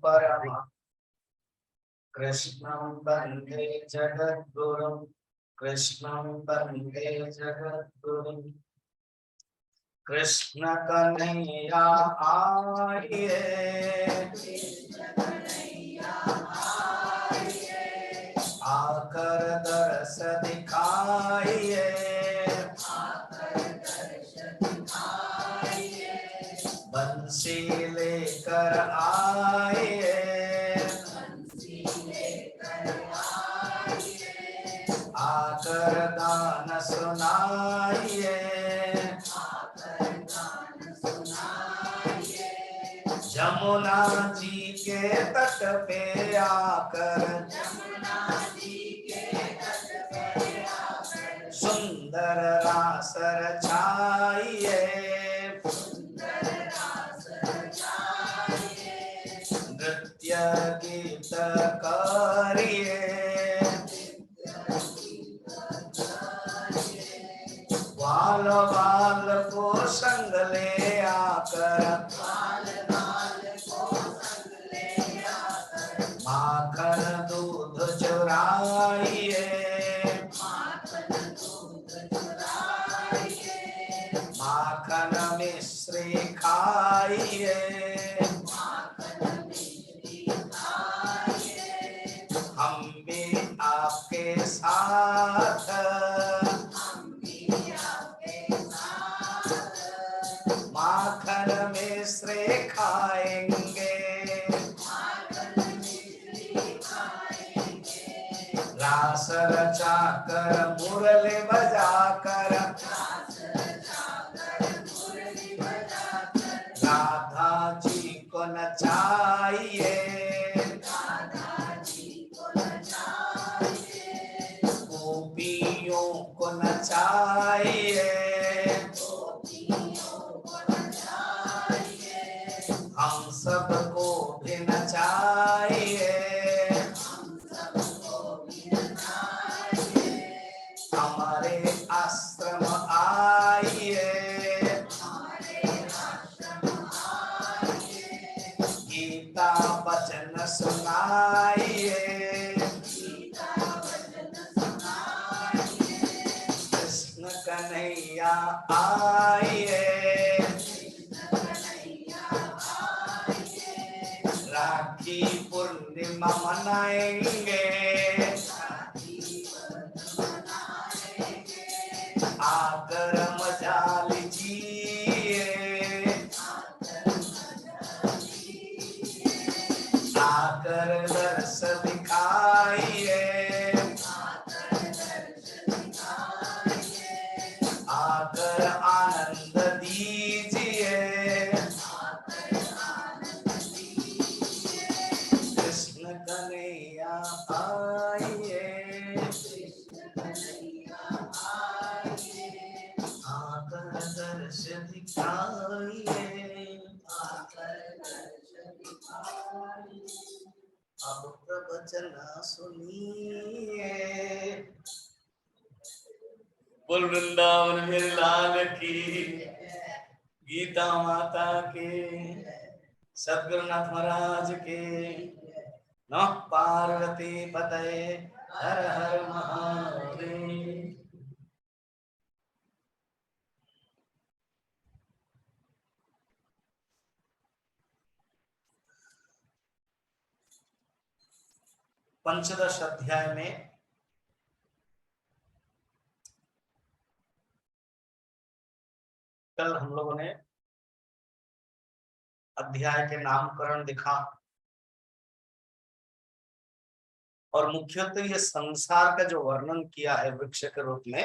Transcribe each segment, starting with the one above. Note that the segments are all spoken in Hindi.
परम कृष्णं वन्दे जगद्गुरुं कृष्णं वन्दे जगद्गुरुं कृष्ण कन्हैया आइए आकर दर्श दिखाइए बंसी लेकर आइए आकर गान सुनाइए जमुना जी के तट पे आकर सुंदर रास रचाइए नृत्य गीत करिए बाल बाल को संग ले आकर माखन दूध चुराइए माखन मिश्री खाइए हम भी आपके साथ माखन मिश्री खाएंगे रास रचाकर मुरली बजाकर राधा जी को नचाइए गोपियों को नचाइए हम सबको भी नचाइए हमारे आश्रम आइए गीता वचन सुनाइए कृष्ण कन्हैया आइए राखी पूर्णिमा मनाएंगे आकर मजा लीजिए आकर दर्श दिखाइए आकर आनंद दीजिए कृष्ण कन्हैया आइए आकर दर्श दिखाइए अब प्रवचन सुनिए बोल वृंदावन मेरे लाल की गीता माता के सद्गुरुनाथ महाराज के नमः पार्वती पतये हर हर महादेव। पंचदश अध्याय में कल हम लोगों ने अध्याय के नामकरण देखा और मुख्यतः ये संसार का जो वर्णन किया है वृक्ष के रूप में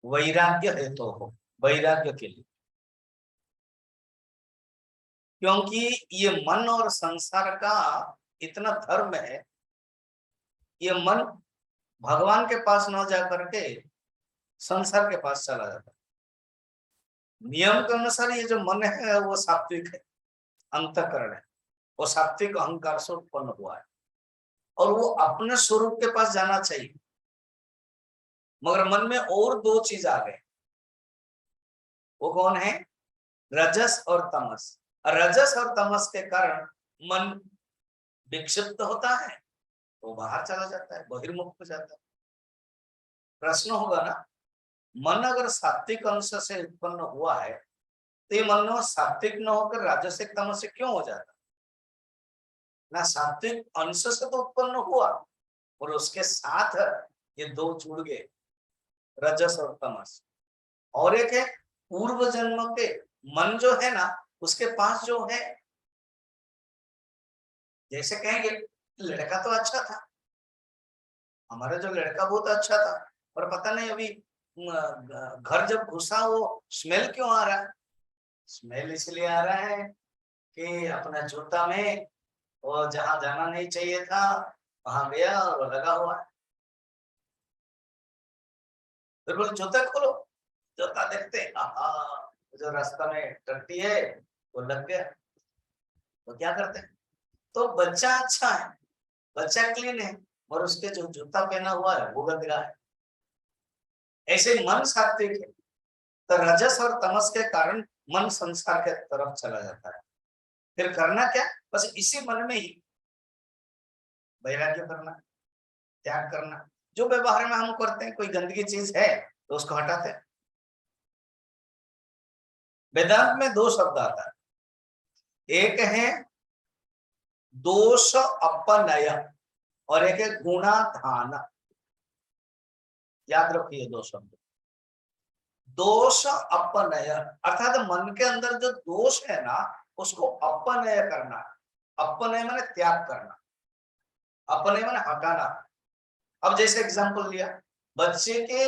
वैराग्य हेतु हो वैराग्य के लिए क्योंकि ये मन और संसार का इतना धर्म है ये मन भगवान के पास न जा करके संसार के पास चला जाता है। नियम के अनुसार ये जो मन है वो सात्विक है अंतःकरण है वो सात्विक अहंकार से उत्पन्न हुआ है और वो अपने स्वरूप के पास जाना चाहिए मगर मन में और दो चीज आ गए वो कौन है रजस और तमस। रजस और तमस के कारण मन विक्षिप्त होता है तो बाहर चला जाता है, बहिर्मुख हो जाता है। प्रश्न होगा ना, मन अगर सात्विक अंश से उत्पन्न हुआ है तो ये मन सात्विक न होकर राजसिक तामसिक क्यों हो जाता? ना सात्विक अंश से तो उत्पन्न हुआ और उसके साथ ये दो जुड़ गए, रजस और तमस। और एक है पूर्व जन्म के मन जो है ना, उसके पास जो है, जैसे कहेंगे लड़का तो अच्छा था, हमारा जो लड़का बहुत अच्छा था, पर पता नहीं अभी घर जब घुसा वो स्मेल क्यों आ रहा है? स्मेल इसलिए आ रहा है कि अपना जूता में वो जहां जाना नहीं चाहिए था वहां गया और लगा हुआ है। फिर बोले जूता खोलो, जूता देखते जो रास्ता में टट्टी है वो लग गया। तो क्या करते हैं? तो बच्चा अच्छा है, बच्चा क्लीन है, और उसके जो जूता पहना हुआ है वो गंदा है। ऐसे मन सात्विक है तो रजस और तमस के कारण मन संसार के तरफ चला जाता है। फिर करना क्या? बस इसी मन में ही वैराग्य करना, त्याग करना। जो व्यवहार में हम करते हैं, कोई गंदगी चीज है तो उसको हटाते हैं। वेदांत में दो शब्द आता है, एक है दोष अपनय और एक है गुणाधान। याद रखिए दो शब्द। दोष अपनय अर्थात मन के अंदर जो दोष है ना उसको अपनय करना। अपनय माने त्याग करना, अपनय माने हटाना। अब जैसे एग्जांपल लिया, बच्चे के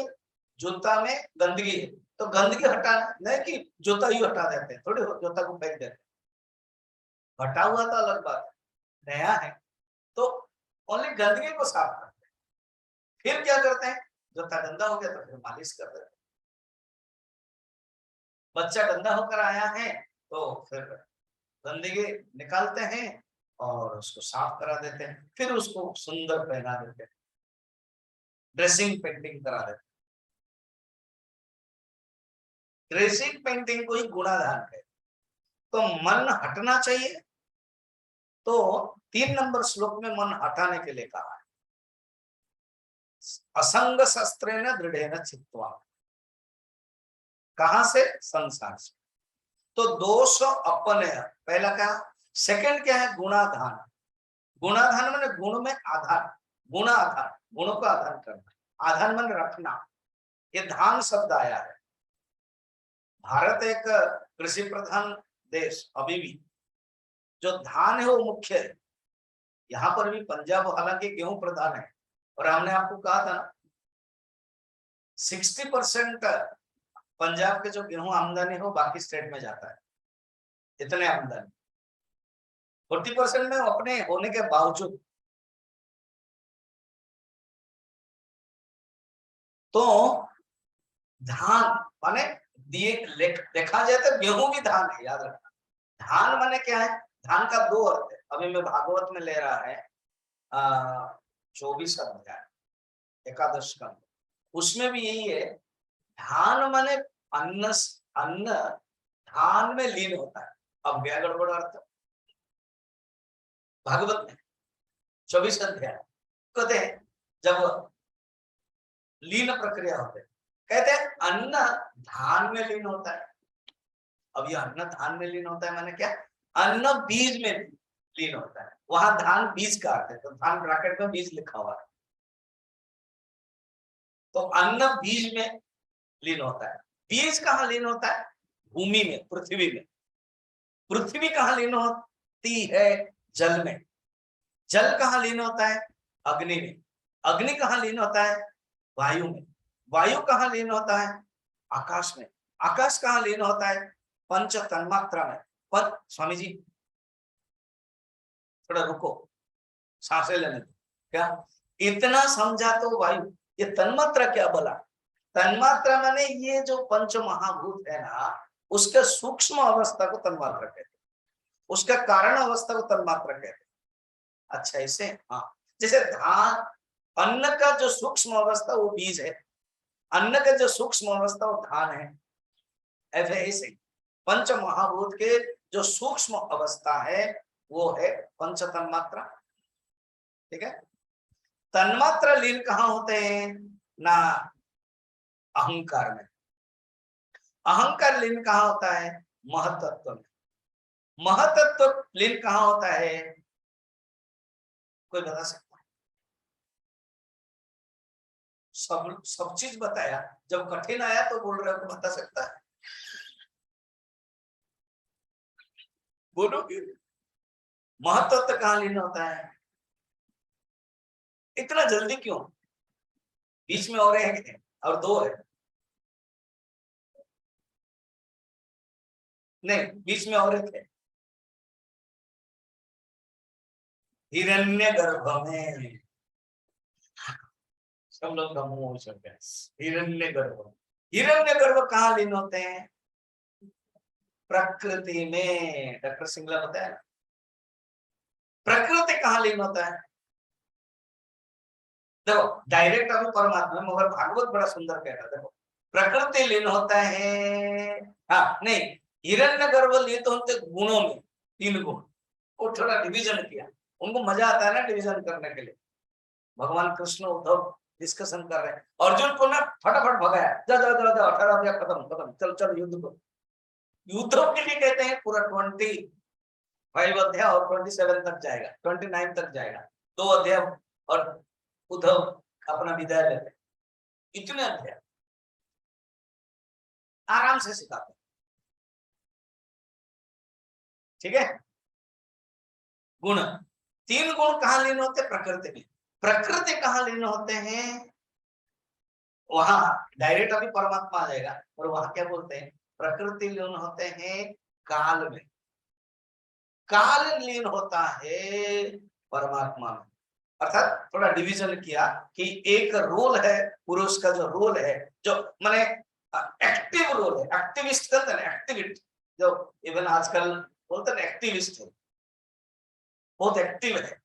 जूता में गंदगी है तो गंदगी हटाना, नहीं कि जूता ही हटा देते हैं, थोड़ी जूता को फेंक देते हैं। हटा हुआ तो अलग बात है, नया है तो ओनली गंदगी को साफ करते हैं। फिर क्या करते हैं? जूता गंदा हो गया तो फिर मालिश कर देते हैं। बच्चा गंदा होकर आया है तो फिर गंदगी निकालते हैं और उसको साफ करा देते हैं, फिर उसको सुंदर पहना देते हैं, ड्रेसिंग पेंटिंग करा देते हैं। ड्रेसिंग पेंटिंग को ही गुणाधान कहते हैं। तो मन हटना चाहिए, तो 3 नंबर श्लोक में मन हटाने के लिए कहा है, असंग शस्त्रेण दृढ़ेन चित्वा। कहां से? संसार से। तो दोष अपने पहला क्या, सेकंड क्या है? गुणाधान। गुणाधान माने गुण में आधान, गुणाधान, गुणों का आधान करना। आधान माने रखना, ये धान शब्द आया है। भारत एक कृषि प्रधान देश अभी भी, जो धान है वो मुख्य है। यहाँ पर भी पंजाब हालांकि गेहूं प्रधान है, और हमने आपको कहा था 60% पंजाब के जो गेहूं आमदनी हो बाकी स्टेट में जाता है, इतने आमदनी। 40% में अपने होने के बावजूद। तो धान माने दिए देखा जाए तो गेहूं भी धान है, याद रखना। धान माने क्या है? धान का दो अर्थ है। अभी मैं भागवत में ले रहा है 24 अध्याय एकादश स्कंद, उसमें भी यही है। धान माने अन्न, अन्न धान में लीन होता है। अब गया गड़बड़ अर्थ भागवत में 24 अध्याय कहते हैं जब लीन प्रक्रिया होते हैं, कहते हैं अन्न धान में लीन होता है। अब ये अन्न धान में लीन होता है माने क्या? अन्न बीज में लीन होता है। वहां धान बीज का अर्थ है, तो धान ब्रैकेट में बीज लिखा हुआ है। तो अन्न बीज में लीन होता है। बीज कहाँ लीन होता है? भूमि में, पृथ्वी में। पृथ्वी कहाँ लीन होती है? जल में। जल कहाँ लीन होता है? अग्नि में। अग्नि कहाँ लीन होता है? वायु में। वायु कहाँ लीन होता है? आकाश में। आकाश कहाँ लीन होता है? पंच तन्मात्रा में। पर स्वामी जी थोड़ा रुको, सांसें लेने दो। क्या इतना समझा तो वायु, ये तन्मात्रा क्या बोला? तन्मात्रा माने ये जो पंच महाभूत है ना, उसके सूक्ष्म अवस्था को तन्मात्रा कहते हैं, उसका कारण अवस्था को तन्मात्रा कहते हैं। अच्छा ऐसे, हाँ। जैसे धान, अन्न का जो सूक्ष्म अवस्था वो बीज है, अन्न का जो सूक्ष्म अवस्था वो धान है। ऐसे पंच महाभूत के जो सूक्ष्म अवस्था है वो है पंच तन्मात्रा। ठीक है, तन्मात्रा लीन कहाँ होते हैं ना, अहंकार में। अहंकार लीन कहाँ होता है, महतत्व में। महतत्व लीन कहाँ होता है, कोई बता सकता है? सब चीज बताया, जब कठिन आया तो बोल रहे हो बता सकता है, बोलोगे। महतत्व कहाँ लीन होता है, इतना जल्दी क्यों, बीच में और एक है और दो है, नहीं बीच में और एक है, हिरण्य गर्भ में। सब लोग का मुंह हो सकते हैं, हिरण्य गर्भ। हिरण्य गर्भ कहाँ लीन होते हैं, प्रकृति में। डॉक्टर सिंगला बताया ना, प्रकृति कहाँ लीन होता है, देखो डायरेक्ट अभी परमात्मा, मगर भागवत बड़ा सुंदर कह रहा है। देखो प्रकृति लीन होता है, हाँ नहीं, हिरण्य गर्भ लीन होते गुणों में, तीन गुण। वो थोड़ा डिवीजन किया, उनको मजा आता है ना डिवीजन करने के लिए। भगवान कृष्ण उद्धव डिस्कशन कर रहे हैं, अर्जुन को ना फटाफट भगाया, जा जा जा जा, 18 अध्याय खत्म खत्म, चल चल युद्ध को। युद्ध के लिए कहते हैं पूरा 25 अध्याय और 27 तक जाएगा, 29 तक जाएगा, 2 अध्याय, और उद्धव अपना विदाय लेते हैं। इतने अध्याय आराम से सिखाते, ठीक है। गुण, तीन गुण कहाँ लीन होते, प्रकृति में। प्रकृति कहाँ लीन होते हैं, वहां डायरेक्ट अभी परमात्मा आ जाएगा, और वहां क्या बोलते हैं, प्रकृति लीन होते हैं काल में। काल लीन होता है परमात्मा में। अर्थात थोड़ा डिवीजन किया कि एक रोल है पुरुष का, जो रोल है, जो माने एक्टिव रोल है, एक्टिविस्ट कहते हैं, एक्टिविस्ट जो इवन आजकल बोलते हैं एक्टिविस्ट है, बहुत एक्टिव है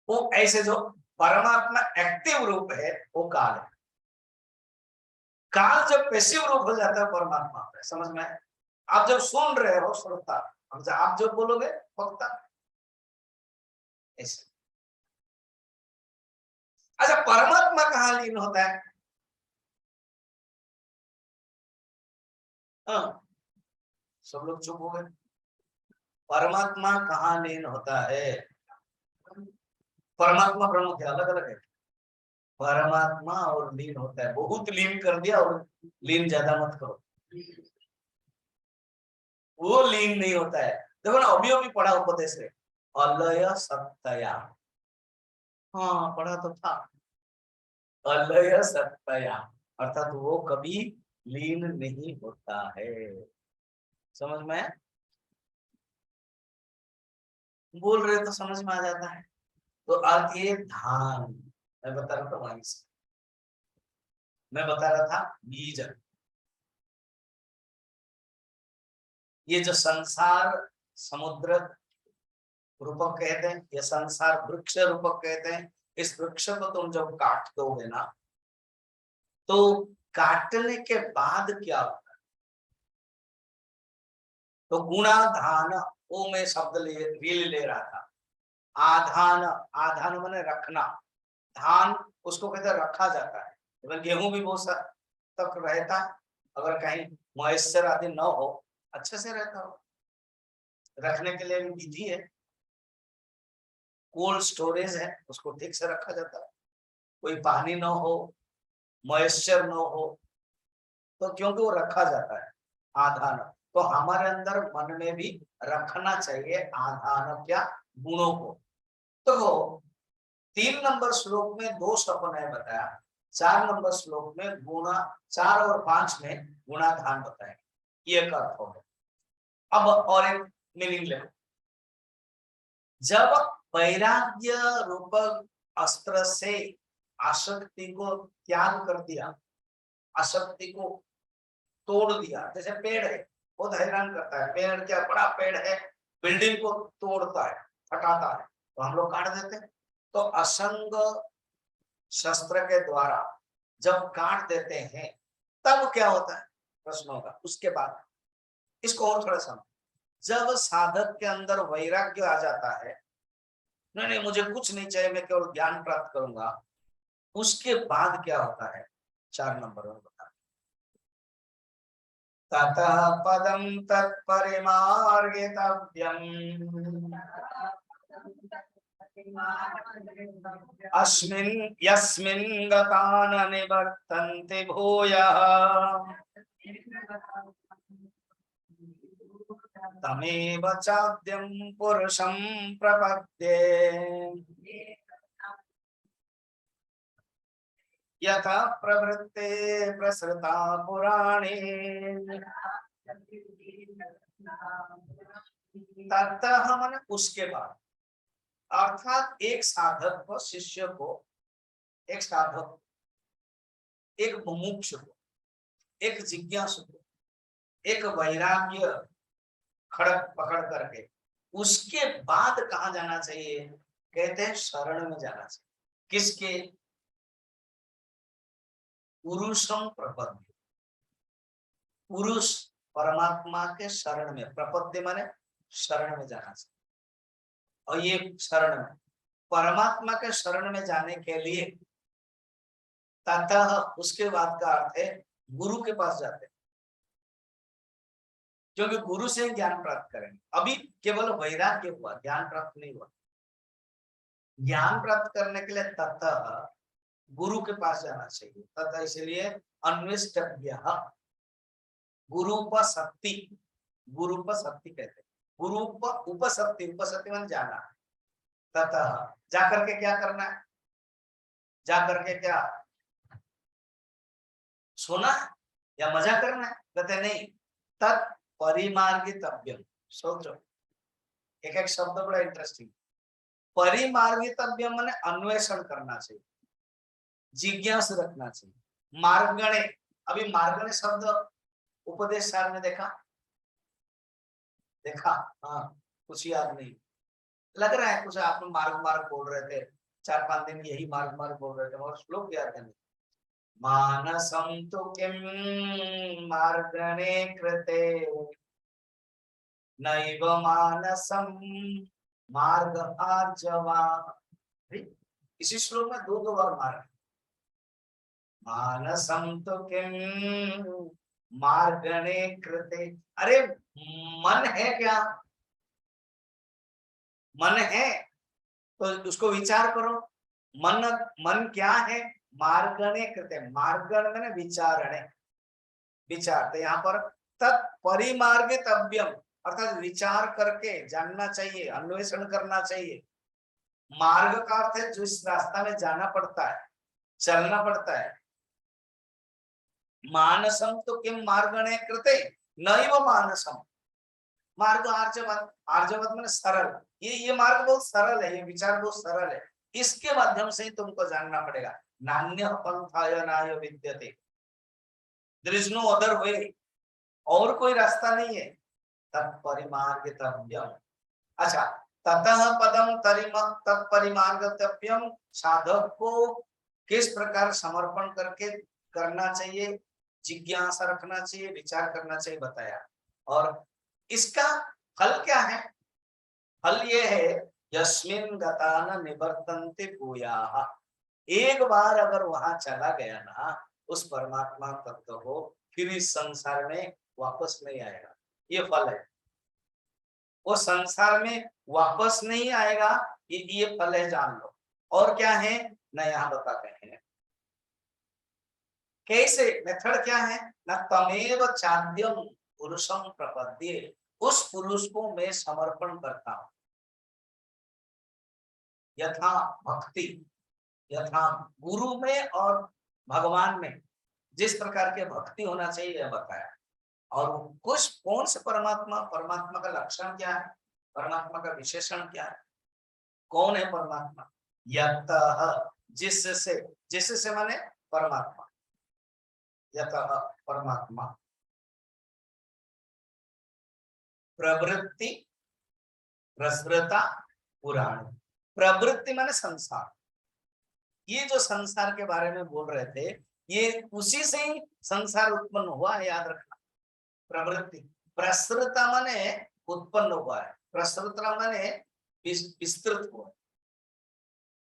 वो। ऐसे जो परमात्मा एक्टिव रूप है वो काल है। काल जब पैसिव रूप हो जाता है परमात्मा पे, समझ में। आप जब सुन रहे हो श्रोता, आप जो बोलोगे वक्ता, ऐसे। अच्छा, परमात्मा कहाँ लीन होता है, हाँ सब लोग चुप हो गए। परमात्मा कहाँ लीन होता है, परमात्मा ब्रह्म क्या अलग अलग है, परमात्मा और लीन होता है, बहुत लीन कर दिया, और लीन ज्यादा मत करो, वो लीन नहीं होता है। देखो ना, अभी अभी पढ़ा उपदेश है, अलय सत्तया, हाँ पढ़ा तो था, अलय सत्तया, अर्थात वो कभी लीन नहीं होता है, समझ में। बोल रहे तो समझ में आ जाता है। तो अर्थ ये धान, मैं बता रहा था वहीं से, मैं बता रहा था बीज। ये जो संसार समुद्र रूपक कहते हैं, ये संसार वृक्ष रूपक कहते हैं। इस वृक्ष को तुम जब काट दोगे ना, तो काटने के बाद क्या होगा, तो गुणा धान, वो मैं शब्द ले रहा था। आधान, आधान माने रखना, धान उसको कहते हैं रखा जाता है। अगर गेहूं भी बहुत तक रहता है, अगर कहीं मॉइस्चर आदि न हो, अच्छे से रहता हो, रखने के लिए भी विधि है, कोल्ड स्टोरेज है, उसको ठीक से रखा जाता है। कोई पानी न हो, मॉइस्चर न हो, तो क्योंकि वो रखा जाता है आधान। तो हमारे अंदर मन में भी रखना चाहिए आधान, क्या, गुणों को। तो 3 नंबर श्लोक में 2 सपने बताया, 4 नंबर श्लोक में गुणा, 4 और 5 में गुणाधान बताया, ये एक अर्थ हो गया। अब और एक मीनिंग ले, जब वैराग्य रूप अस्त्र से आसक्ति को त्याग कर दिया, आसक्ति को तोड़ दिया, जैसे पेड़ है बहुत हैरान करता है, पेड़ क्या बड़ा पेड़ है, बिल्डिंग को तोड़ता है, हटाता है, तो हम लोग काट देते हैं। तो असंग शस्त्र के द्वारा जब काट देते हैं, तब क्या होता है, प्रश्न होगा उसके बाद। इसको और थोड़ा समझ, जब साधक के अंदर वैराग्य आ जाता है, नहीं नहीं मुझे कुछ नहीं चाहिए, मैं केवल ज्ञान प्राप्त करूंगा, उसके बाद क्या होता है 4 नंबर में बता। ततः पदम तत्परिमार्गितव्यम् अस्मिन् यस्मिन् गता न निवर्तन्ते भूयः तमेव चाद्यं पुरुषं प्रपद्ये यथा प्रवृत्ते प्रसृता पुराणे ततः मन उसके बाद, अर्थात एक साधक को, शिष्य को, एक साधक, एक मुमुक्षु को, एक जिज्ञासु को, एक वैराग्य खड़क पकड़ करके उसके बाद कहाँ जाना चाहिए? कहते हैं शरण में जाना चाहिए। किसके? पुरुषम प्रपद्य, पुरुष परमात्मा के शरण में, प्रपद्य माने शरण में जाना चाहिए। और ये शरण में, परमात्मा के शरण में जाने के लिए ततः उसके बाद का अर्थ है गुरु के पास जाते हैं, क्योंकि गुरु से ज्ञान प्राप्त करेंगे। अभी केवल वैराग्य हुआ, ज्ञान प्राप्त नहीं हुआ। ज्ञान प्राप्त करने के लिए ततः गुरु के पास जाना चाहिए। तथा इसलिए अन्वेष्टव्य, गुरुपसक्ति, गुरुपसक्ति कहते हैं, उपसक्ति, उपसक्ति मान जाना। ततः जाकर के क्या करना है? जाकर के क्या सोना या मजा करना है? कहते नहीं, तत्परिमार्गितव्यम। सोचो, एक एक शब्द बड़ा इंटरेस्टिंग। परिमार्गितव्यम माने अन्वेषण करना चाहिए, जिज्ञास रखना चाहिए। मार्गणे, अभी मार्गणे शब्द उपदेश सार में देखा, हाँ, कुछ याद नहीं लग रहा है, कुछ आप मार्ग मार्ग बोल रहे थे, 4-5 दिन यही मार्ग मार्ग बोल रहे थे, और श्लोक याद है। मानसं तु किं मार्गणे कृते नैव मानसं मार्ग आर्जवा। इसी श्लोक में दो बार मार्ग। मानसं तु किं मार्गणे कृते, अरे मन है क्या? मन है तो उसको विचार करो। मन, मन क्या है? मार्गणे कृते, मार्गण में विचारणे, विचार। तो यहाँ पर तत्परिमार्गितव्यम अर्थात विचार करके जानना चाहिए, अन्वेषण करना चाहिए। मार्ग का अर्थ है जिस रास्ता में जाना पड़ता है, चलना पड़ता है। मानसम तो किम मार्गणे कृते नैव मानसम, मार्ग आर्जवत, आर्जवत में सरल, ये मार्ग बहुत सरल है, ये विचार बहुत सरल है, इसके माध्यम से ही तुमको जानना पड़ेगा। नान्य पंथाय नाय विद्यते, there is no other way, और कोई रास्ता नहीं है। तत्परिमार्गितव्यम। अच्छा, ततः पदम तत्परिमार्गितव्यम, साधक को किस प्रकार समर्पण करके करना चाहिए, जिज्ञासा रखना चाहिए, विचार करना चाहिए, बताया। और इसका फल क्या है? फल ये है यस्मिन् गता न निवर्तन्ते भूयाः, एक बार अगर वहां चला गया ना उस परमात्मा तत्व को, फिर इस संसार में वापस नहीं आएगा। ये फल है, वो संसार में वापस नहीं आएगा, ये फल है, जान लो। और क्या है ना, यहाँ बताते हैं कैसे, मेथड क्या है ना, तमेव चाद्यम पुरुषम प्रपद्ये, उस पुरुष को मैं समर्पण करता हूं। यथा भक्ति, यथा गुरु में और भगवान में जिस प्रकार के भक्ति होना चाहिए यह बताया। और कुछ कौन से परमात्मा, परमात्मा का लक्षण क्या है, परमात्मा का विशेषण क्या है, कौन है परमात्मा? यतः, जिससे, जिससे माने परमात्मा, यतः परमात्मा, प्रवृत्ति प्रसृता पुराण, प्रवृत्ति माने संसार, ये जो संसार के बारे में बोल रहे थे, ये उसी से ही संसार उत्पन्न हुआ है, याद रखना। प्रवृत्ति, प्रसृता माने उत्पन्न हुआ है। प्रसृतरा माने विस्तृत हुआ।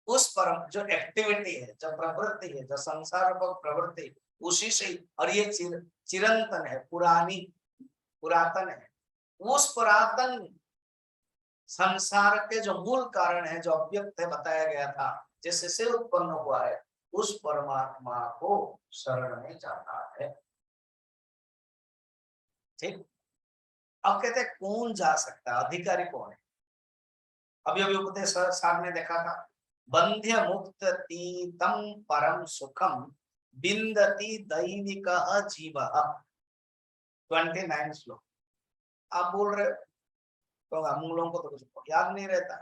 उस परम जो एक्टिविटी है, जो प्रवृत्ति है, जो संसार को प्रवृत्ति, उसी से, और ये चिरंतन है, पुरानी पुरातन है। उस पुरातन संसार के जो मूल कारण है, जो अव्यक्त है, बताया गया था, जिससे उत्पन्न हुआ है, उस परमात्मा को शरण में जाता है। ठीक। अब कहते हैं कौन जा सकता है, अधिकारी कौन है? अभी अभी उपदेश साहब ने देखा था, बंध्य मुक्त तीतम परम सुखम बिंदति दैनिक जीव। 29 श्लोक। आप बोल रहे तो हम लोगों को तो कुछ याद नहीं रहता।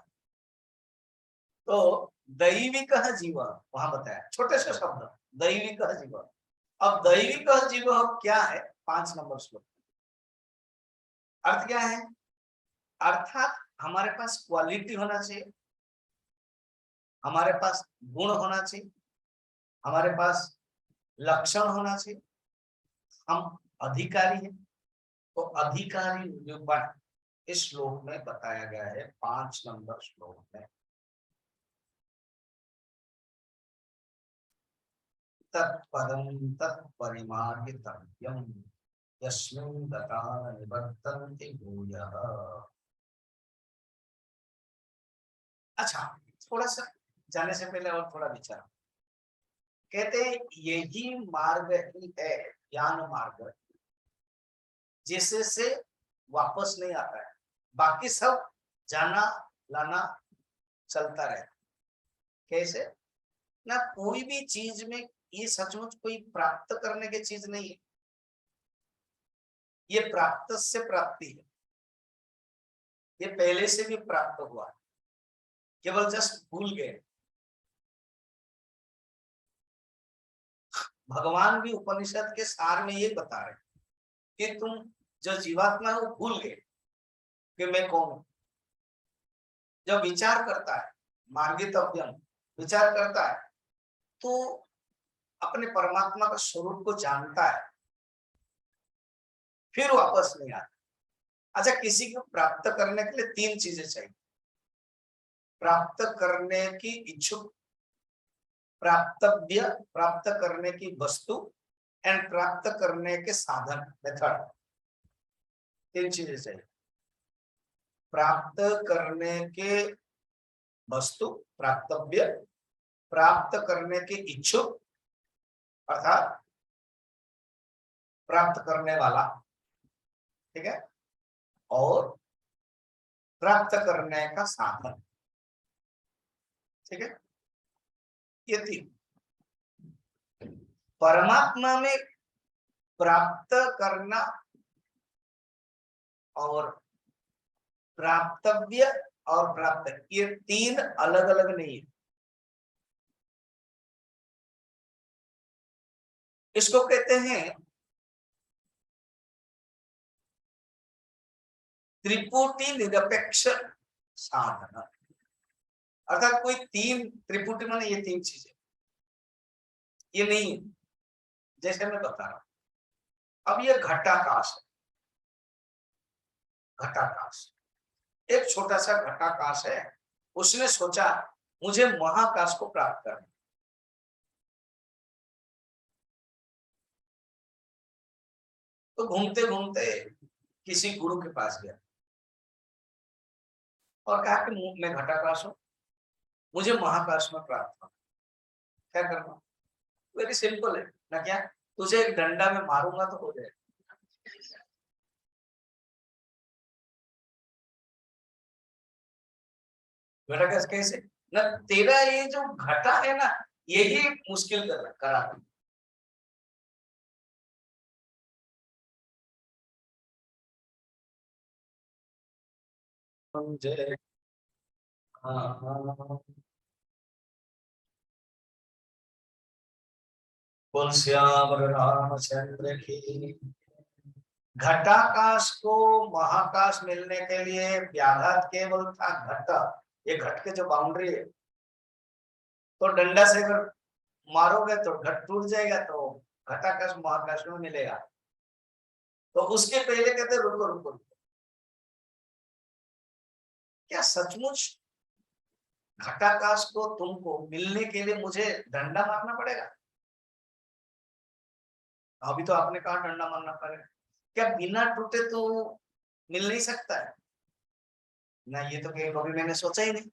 तो दैविक जीव वहां बताया, छोटे से शब्द, दैविक जीव। अब दैविक जीव क्या है? 5 नंबर श्लोक। अर्थ क्या है? अर्थात हमारे पास क्वालिटी होना चाहिए, हमारे पास गुण होना चाहिए, हमारे पास लक्षण होना चाहिए, हम अधिकारी हैं। तो अधिकारी निरूपण इस श्लोक में बताया गया है, 5 नंबर श्लोक में। तत्पदं तत्परिमार्गितव्यं यस्मिन् गता निवर्तन्ते भूयः। अच्छा, थोड़ा सा जाने से पहले और थोड़ा विचार। कहते यही मार्ग ही है, ज्ञान मार्ग, जिससे वापस नहीं आता है। बाकी सब जाना लाना चलता रहता। कैसे? ना कोई भी चीज में ये सचमुच कोई प्राप्त करने की चीज नहीं है, ये प्राप्त से प्राप्ति है, ये पहले से भी प्राप्त हुआ है, केवल जस्ट भूल गए। भगवान भी उपनिषद के सार में ये बता रहे कि तुम जो जीवात्मा है वो भूल गए कि मैं कौन हूं। जब विचार करता है, मार्गितव्यम विचार करता है, तो अपने परमात्मा का स्वरूप को जानता है, फिर वापस नहीं आता। अच्छा, किसी को प्राप्त करने के लिए 3 चीजें चाहिए। प्राप्त करने की इच्छुक, प्राप्तव्य, प्राप्त करने की वस्तु, एंड प्राप्त करने के साधन, मेथड। 3 चीजें चाहिए। प्राप्त करने के वस्तु, प्राप्तव्य, प्राप्त करने के इच्छुक अर्थात प्राप्त करने वाला, ठीक है, और प्राप्त करने का साधन, ठीक है। ये 3। परमात्मा में प्राप्त करना और प्राप्तव्य और प्राप्त, ये 3 अलग अलग नहीं है। इसको कहते हैं त्रिपुटी निरपेक्ष साधना। अर्थात कोई 3 त्रिपुटी माने ये 3 चीजें, ये नहीं है जैसे मैं बता रहा हूं। अब ये घटाकाश है, घटाकाश एक छोटा सा घटाकाश है। उसने सोचा मुझे महाकाश को प्राप्त करना, तो घूमते घूमते किसी गुरु के पास गया और कहा कि मैं घटाकाश हूं, मुझे महाकाश में प्राप्त करना, क्या करना? वेरी सिंपल है ना। क्या? तुझे एक डंडा में मारूंगा तो हो जाएगा। घटाकाश कैसे? ना तेरा ये जो घटा है ना, यही मुश्किल करा। जय। हाँ हाँ। बोल श्याम रामचंद्र की। घटाकाश को महाकाश मिलने के लिए व्याघात केवल था घट, ये घट के जो बाउंड्री है, तो डंडा से अगर मारोगे तो घट टूट जाएगा, तो घटाकाश महाकाश में मिलेगा। तो उसके पहले कहते रुको रुको रुको, क्या सचमुच घटाकाश को तुमको मिलने के लिए मुझे डंडा मारना पड़ेगा? अभी तो आपने कहा डंडा मारना पड़ेगा। क्या बिना टूटे तो मिल नहीं सकता है? ना, ये तो कभी मैंने सोचा ही नहीं।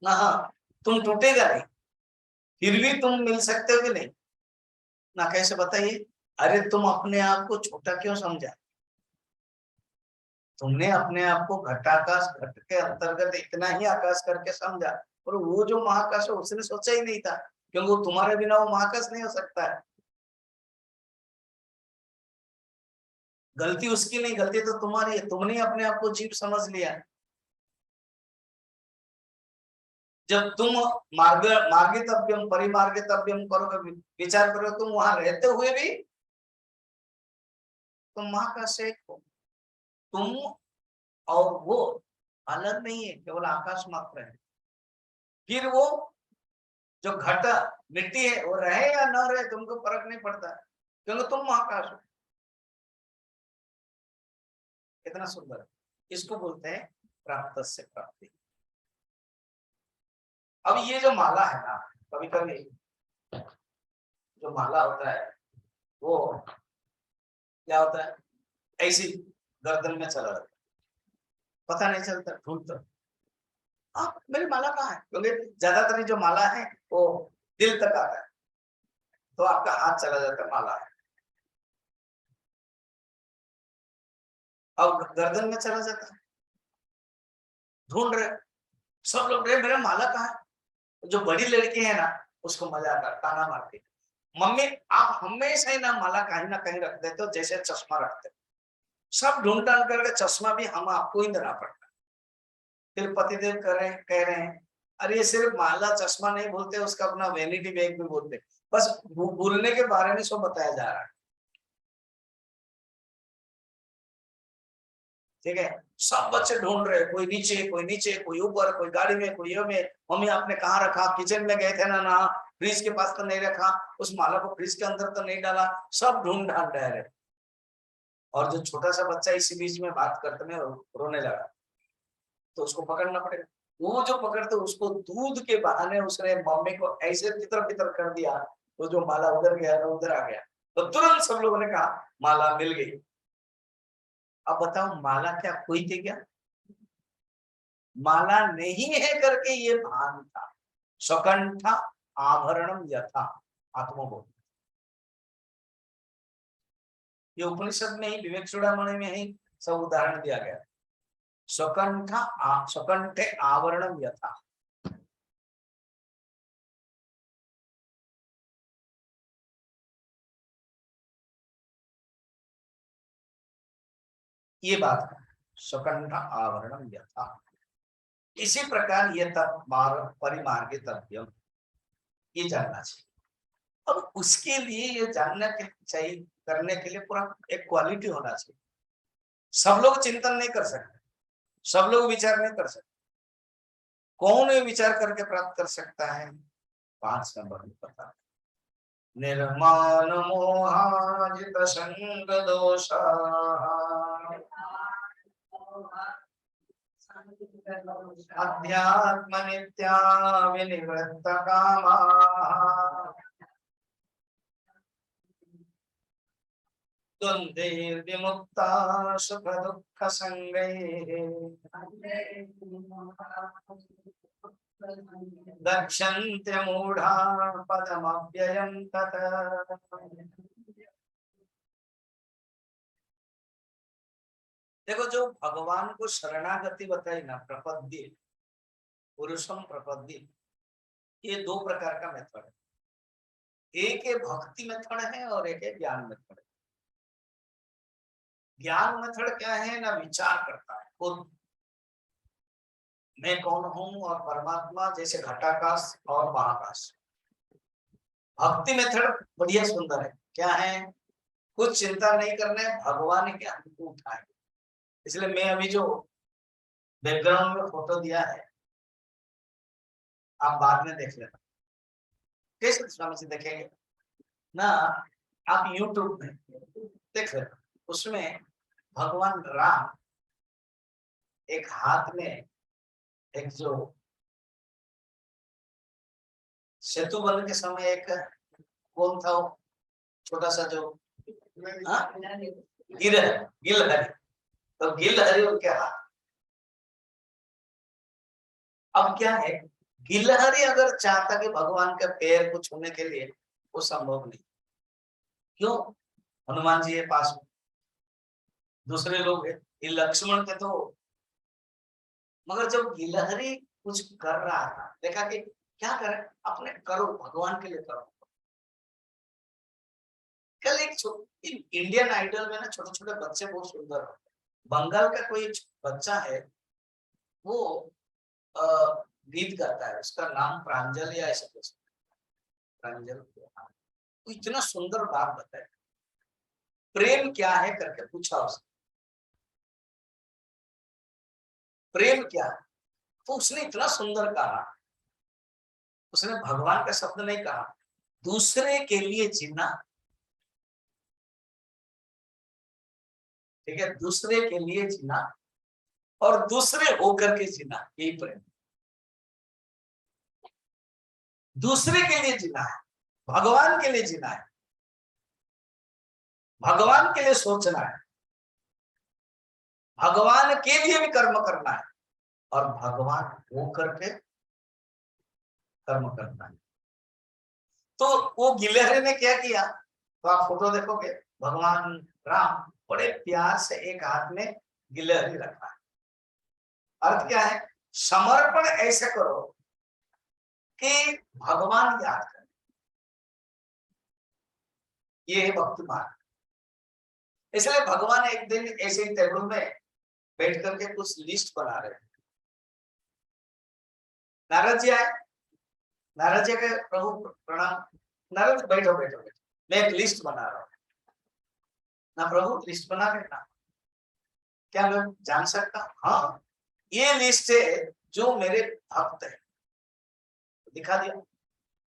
ना, हाँ, तुम टूटेगा नहीं, फिर भी तुम मिल सकते हो कि नहीं? ना, कैसे बताइए? अरे तुम अपने आप को छोटा क्यों समझा? तुमने अपने आप को घटाकाश, घट के अंतर्गत इतना ही आकाश करके समझा, और वो जो महाकाश है उसने सोचा ही नहीं था, क्योंकि वो तुम्हारे बिना वो महाकाश नहीं हो सकता है। गलती उसकी नहीं, गलती तो तुम्हारी है, तुमने अपने आप को जीव समझ लिया। जब तुम मार्गितव्यम परिमार्गितव्यम करोगे, विचार करोगे, तुम वहां रहते हुए भी तुम महाकाश से एक हो। तुम और वो अलग नहीं है, केवल आकाश मात्र है। फिर वो जो घट मिट्टी है वो रहे या न रहे तुमको फर्क नहीं पड़ता, क्योंकि तुम महाकाश हो। कितना सुंदर है। इसको बोलते हैं प्राप्त से प्राप्ति। अब ये जो माला है ना, कभी कभी जो माला होता है वो क्या होता है, ऐसी गर्दन में चला जाता है, पता नहीं चलता, ढूंढता मेरी माला कहाँ है, क्योंकि ज्यादातर जो माला है वो दिल तक आता है, तो आपका हाथ चला जाता है माला है, अब गर्दन में चला जाता है, ढूंढ रहे सब लोग, रहे मेरा माला कहाँ है। जो बड़ी लड़की है ना, उसको मजा आता है, ताना मारती, मम्मी आप हमेशा ही ना माला कहीं ना कहीं रख देते हो, जैसे चश्मा रखते हो। सब ढूंढ ढांड करके चश्मा भी हम आपको ही देना पड़ता है। फिर पतिदेव कह रहे हैं, अरे ये सिर्फ माला चश्मा नहीं बोलते, उसका अपना वैनिटी बैग भी बोलते, बस भूलने के बारे में सब बताया जा रहा है। ठीक है, सब बच्चे ढूंढ रहे, कोई नीचे, कोई ऊपर, कोई गाड़ी में, कोई ये में, मम्मी आपने कहाँ रखा, किचन में गए थे ना, फ्रिज के पास तो नहीं रखा, उस माला को फ्रिज के अंदर तो नहीं डाला, सब ढूंढ ढांड रहे। और जो छोटा सा बच्चा इसी बीच में बात करते में रोने लगा, तो उसको पकड़ना पड़ेगा। वो जो पकड़ते उसको दूध के बहाने उसने मम्मी को ऐसे तितर बितर कर दिया, तो जो माला उधर गया ना उधर आ गया, तो तुरंत सब लोगों ने कहा माला मिल गई। अब बताओ माला क्या कोई थी क्या? माला नहीं है करके ये भान था। सकंठ आभरणम यथा, आत्मबोध। ये उपनिषद में ही, विवेक चूड़ामणि में ही सब उदाहरण दिया गया। सकंठे आवरणम यथा। ये बात है, सकंठ आवरणम यथा। इसी प्रकार ये तब परिमार्गितव्यम, ये जानना चाहिए। अब उसके लिए ये जानना के चाहिए, करने के लिए पूरा एक क्वालिटी होना चाहिए। सब लोग चिंतन नहीं कर सकते, सब लोग विचार नहीं कर सकते। कौन ये विचार करके प्राप्त कर सकता है? 5 नंबर में पता है, निर्माण मोहाजित संग दोषा, अध्यात्म नित्या विनिवृत्त कामा, द्वंद्वैर्विमुक्ता सुख दुःख संगैः, गच्छन्त्य मूढ़ा पदमव्ययम् तत्। देखो, जो भगवान को शरणागति बताई ना, प्रपद्ये, पुरुषम प्रपद्ये, ये 2 प्रकार का मेथड है। एक है भक्ति मेथड है और एक है ज्ञान मेथड है। ज्ञान मेथड क्या है ना, विचार करता है खुद, मैं कौन हूं और परमात्मा, जैसे घटाकाश और महाकाश। भक्ति मेथड बढ़िया सुंदर है, क्या है, कुछ चिंता नहीं करना है, भगवान के हमको उठाए। इसलिए मैं अभी जो बैकग्राउंड में फोटो दिया है, आप बाद में देख लेना, कैसे स्वामी जी देखेंगे ना, आप यूट्यूब में देख लेना। उसमें भगवान राम एक हाथ में एक जो सेतु बन के समय एक कौन था वो छोटा सा जो गिलहरी, तो गिलहरी उनके हाथ। अब क्या है, गिलहरी अगर चाहता कि भगवान के पैर को छूने के लिए, वो संभव नहीं। क्यों? हनुमान जी है पास में, दूसरे लोग है, ये लक्ष्मण थे तो। मगर जब गिलहरी कुछ कर रहा था, देखा कि क्या करे, अपने करो, भगवान के लिए करो। कल एक इंडियन आइडल में ना छोटे छोटे बच्चे बहुत सुंदर होते हैं। बंगाल का कोई बच्चा है, वो गीत गाता है, उसका नाम प्रांजल या ऐसा कुछ, प्रांजल। तो इतना सुंदर बात बताया, प्रेम क्या है करके पूछा उसने, प्रेम क्या है, तो उसने इतना सुंदर कहा, उसने भगवान का शब्द नहीं कहा, दूसरे के लिए जीना। ठीक है, दूसरे के लिए जीना और दूसरे होकर के जीना, यही प्रेम। दूसरे के लिए जीना है, भगवान के लिए जीना है, भगवान के लिए सोचना है, भगवान के लिए भी कर्म करना है और भगवान हो करके कर्म करना है। तो वो गिलहरी ने क्या किया, तो आप फोटो देखोगे, भगवान राम बड़े प्यार से एक हाथ में गिलहरी रखा है। अर्थ क्या है, समर्पण ऐसे करो कि भगवान याद करें, ये है भक्ति मार्ग। इसलिए भगवान एक दिन ऐसे टेबल में बैठ करके कुछ लिस्ट बना रहे थे। नारद जी आए, नारद जी के प्रभु प्रणाम, नारद बैठो बैठो बैठो, मैं एक लिस्ट बना रहा हूँ ना प्रभु, लिस्ट बना रहे ना, क्या मैं जान सकता? हाँ, ये लिस्ट है जो मेरे भक्त है, दिखा दिया,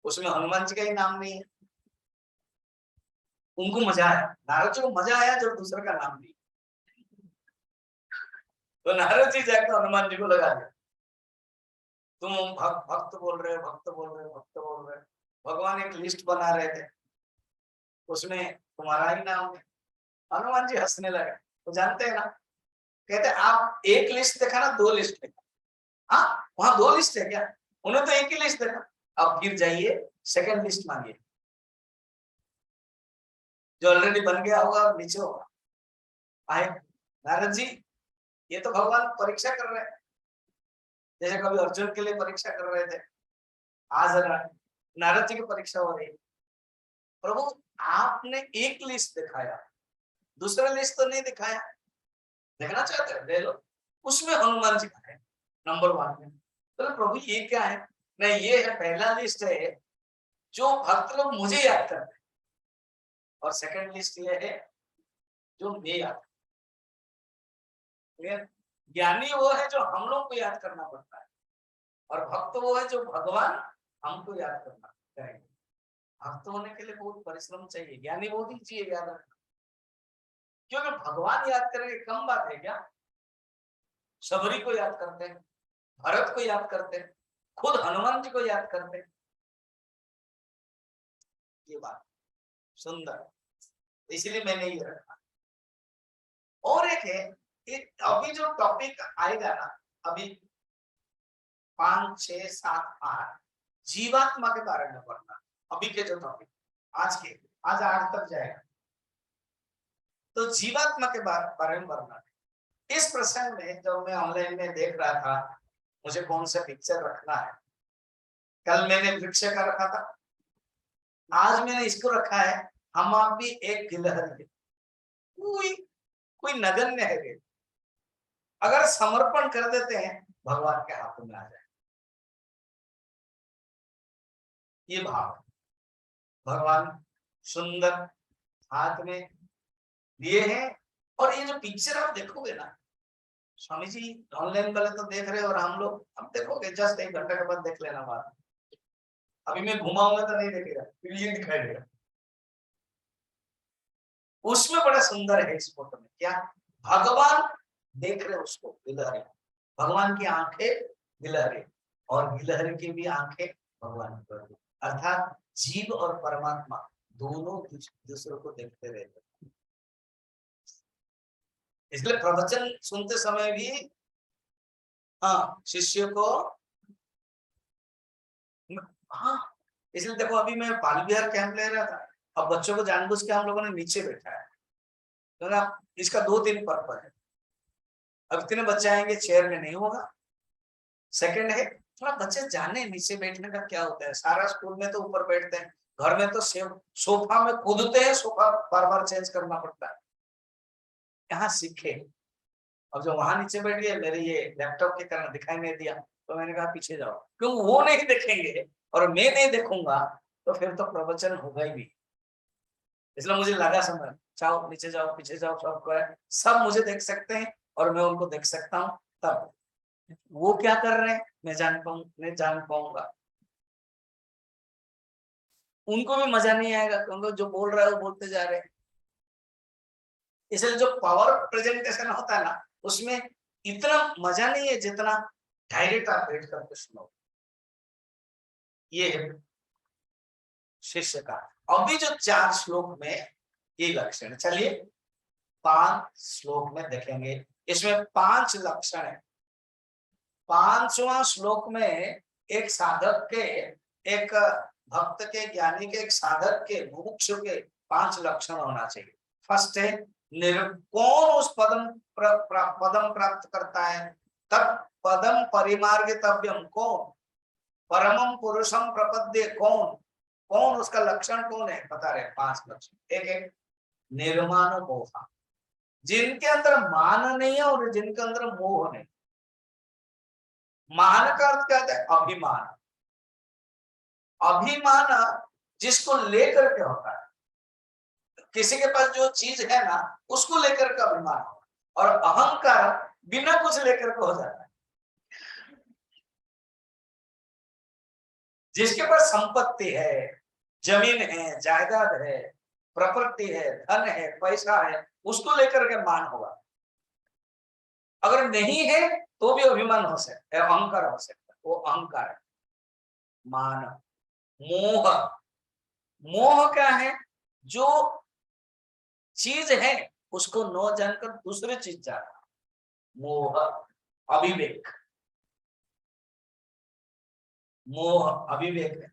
उसमें हनुमान जी का ही नाम नहीं है। उनको मजा आया, नारद जी को मजा आया जब दूसरे का नाम नहीं, तो नारद जी जाकर हनुमान जी को लगा दिया, तुम भक्त बोल रहे हो, भक्त बोल रहे हो, भक्त बोल रहे हो। भगवान एक लिस्ट बना रहे थे, उसमें तुम्हारा ही नाम है। हनुमान जी हंसने लगे, वो जानते हैं ना, कहते आप एक लिस्ट देखा ना, दो लिस्ट देखा। हाँ, वहां दो लिस्ट है क्या? उन्होंने तो एक ही लिस्ट देखा। अब फिर जाइए सेकंड लिस्ट मांगिए, जो ऑलरेडी बन गया होगा नीचे होगा। आए नारद जी, ये तो भगवान परीक्षा कर रहे हैं, जैसे कभी अर्जुन के लिए परीक्षा कर रहे थे, आज नारद जी की परीक्षा हो रही है। प्रभु आपने एक लिस्ट दिखाया, दूसरा लिस्ट तो नहीं दिखाया, देखना चाहते हैं ले लो, उसमें हनुमान जी का है नंबर 1 में। तो प्रभु ये क्या है? नहीं, ये है पहला लिस्ट है जो भक्त लोग मुझे याद करते हैं, और सेकंड लिस्ट ये है जो मैं याद। ज्ञानी वो है जो हम लोग को याद करना पड़ता है, और भक्त वो है जो भगवान हमको याद करना करेंगे। भक्त होने के लिए बहुत परिश्रम चाहिए, ज्ञानी बहुत ही चाहिए याद रखना, क्योंकि भगवान याद करेंगे कम बात है क्या? सबरी को याद करते हैं, भरत को याद करते हैं, खुद हनुमान जी को याद करते हैं। ये बात सुंदर, इसलिए मैंने ये रखा। और एक है, एक अभी जो टॉपिक आएगा ना, अभी 5, 6, 7, 8 जीवात्मा के बारे में पढ़ना। अभी के जो टॉपिक आज 8 तक जाएगा, तो जीवात्मा के बारे में पढ़ना। इस प्रसंग में जब मैं ऑनलाइन में देख रहा था, मुझे कौन सा पिक्चर रखना है, कल मैंने वृक्ष का रखा था, आज मैंने इसको रखा है, हम आप भी एक गिलहरी है। कोई नगण्य है, अगर समर्पण कर देते हैं भगवान के हाथों में आ जाए। ये भाव भगवान सुंदर हाथ में लिए हैं। और ये जो पिक्चर आप देखोगे ना, स्वामी जी ऑनलाइन वाले तो देख रहे हैं, और हम लोग अब देखोगे, जस्ट 1 घंटे के बाद देख लेना बात। अभी मैं घुमाऊंगा तो नहीं देखेगा, फिर ये दिखाई देगा। उसमें बड़ा सुंदर है इस फोटो में, क्या भगवान देख रहे उसको, इधर भगवान की आंखें गिलहरी, और गिलहरी की भी आंखें भगवान की ओर, अर्थात जीव और परमात्मा दोनों दूसरों को देखते रहते हैं। इसलिए प्रवचन सुनते समय भी हाँ शिष्य को, हाँ इसलिए देखो अभी मैं बाल विहार कैंप ले रहा था, अब बच्चों को जानबूझ के हम लोगों ने नीचे बैठा है, तो इसका 2-3 पर्पज है। अब इतने बच्चे आएंगे चेयर में नहीं होगा। सेकंड है थोड़ा बच्चे जाने नीचे बैठने का क्या होता है, सारा स्कूल में तो ऊपर बैठते हैं, घर में तो सोफा में कूदते हैं, सोफा बार बार चेंज करना पड़ता है, यहाँ सीखे। अब जो वहां नीचे बैठ गए, मेरे ये लैपटॉप के कारण दिखाई नहीं दिया, तो मैंने कहा पीछे जाओ, क्योंकि वो नहीं देखेंगे और मैं नहीं देखूंगा तो फिर तो प्रवचन होगा ही नहीं। इसलिए मुझे लगा समय, जाओ नीचे जाओ, पीछे जाओ, सब मुझे देख सकते हैं और मैं उनको देख सकता हूँ, तब वो क्या कर रहे हैं मैं जान पाऊंगा। उनको भी मजा नहीं आएगा क्योंकि जो बोल रहा है वो बोलते जा रहे हैं। इसलिए जो पावर प्रेजेंटेशन होता है ना, उसमें इतना मजा नहीं है जितना डायरेक्ट आप बैठ करके सुनो। ये है शिष्य का। अभी जो 4 श्लोक में ये लक्षण, चलिए 5 श्लोक में देखेंगे, इसमें 5 लक्षण है। 5वां श्लोक में एक साधक के, एक भक्त के, ज्ञानी के, एक साधक के, मुमुक्षु के 5 लक्षण होना चाहिए। फर्स्ट है कौन उस पदम प्राप्त करता है, तत् पदम परिमार्गितव्यम, कौन परमम पुरुषम प्रपद्ये, कौन उसका लक्षण कौन है बता रहे 5 लक्षण। एक है निर्माण मोह, जिनके अंदर मान नहीं है और जिनके अंदर मोह नहीं। मान का अर्थ क्या है, अभिमान। अभिमान जिसको लेकर के होता है, किसी के पास जो चीज है ना उसको लेकर के अभिमान, और अहंकार बिना कुछ लेकर के हो जाता है। जिसके पास संपत्ति है, जमीन है, जायदाद है, प्रॉपर्टी है, धन है, पैसा है, उसको लेकर के मान होगा। अगर नहीं है तो भी अभिमान हो सकता है, अहंकार हो सकता है, वो अहंकार है। मान। मोह, मोह क्या है, जो चीज है उसको न जानकर दूसरी चीज जाना, मोह। अविवेक, मोह अविवेक है,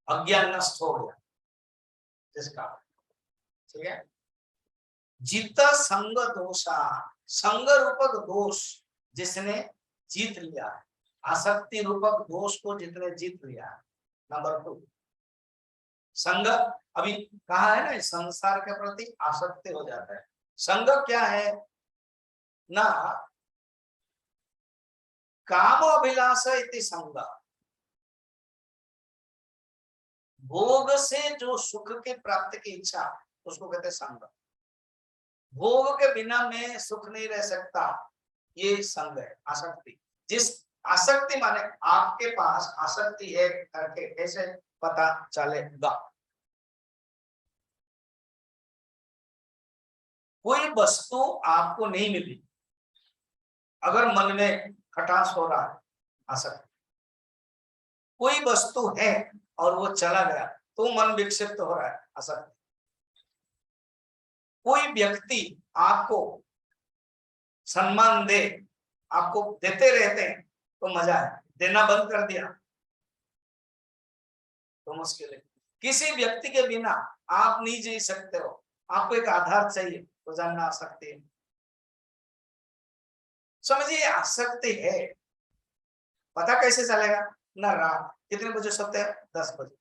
अज्ञान नष्ट हो गया जिसका, ठीक है। जित संग दोषा, संग रूपक दोष जिसने जीत लिया है, आसक्ति रूपक दोष को जितने जीत लिया है। नंबर 2 संग, अभी कहा है ना संसार के प्रति आसक्ति हो जाता है। संग क्या है ना, काम अभिलाष इति संग, भोग से जो सुख की प्राप्ति की इच्छा उसको कहते हैं संग। भोग के बिना मैं सुख नहीं रह सकता, ये संग है, आसक्ति। जिस आसक्ति माने आपके पास आसक्ति है करके कैसे पता चलेगा। कोई वस्तु आपको नहीं मिली, अगर मन में खटास हो रहा है, आसक्ति। कोई वस्तु है और वो चला गया तो मन विक्षिप्त हो रहा है, आसक्ति। कोई व्यक्ति आपको सम्मान दे, आपको देते रहते हैं तो मजा है, देना बंद कर दिया तो मुश्किल है। किसी व्यक्ति के बिना आप नहीं जी सकते हो, आपको एक आधार चाहिए तो जानना आसक्ति है। समझिए आसक्ति है, पता कैसे चलेगा ना, रात कितने बजे सोते हैं, 10 बजे,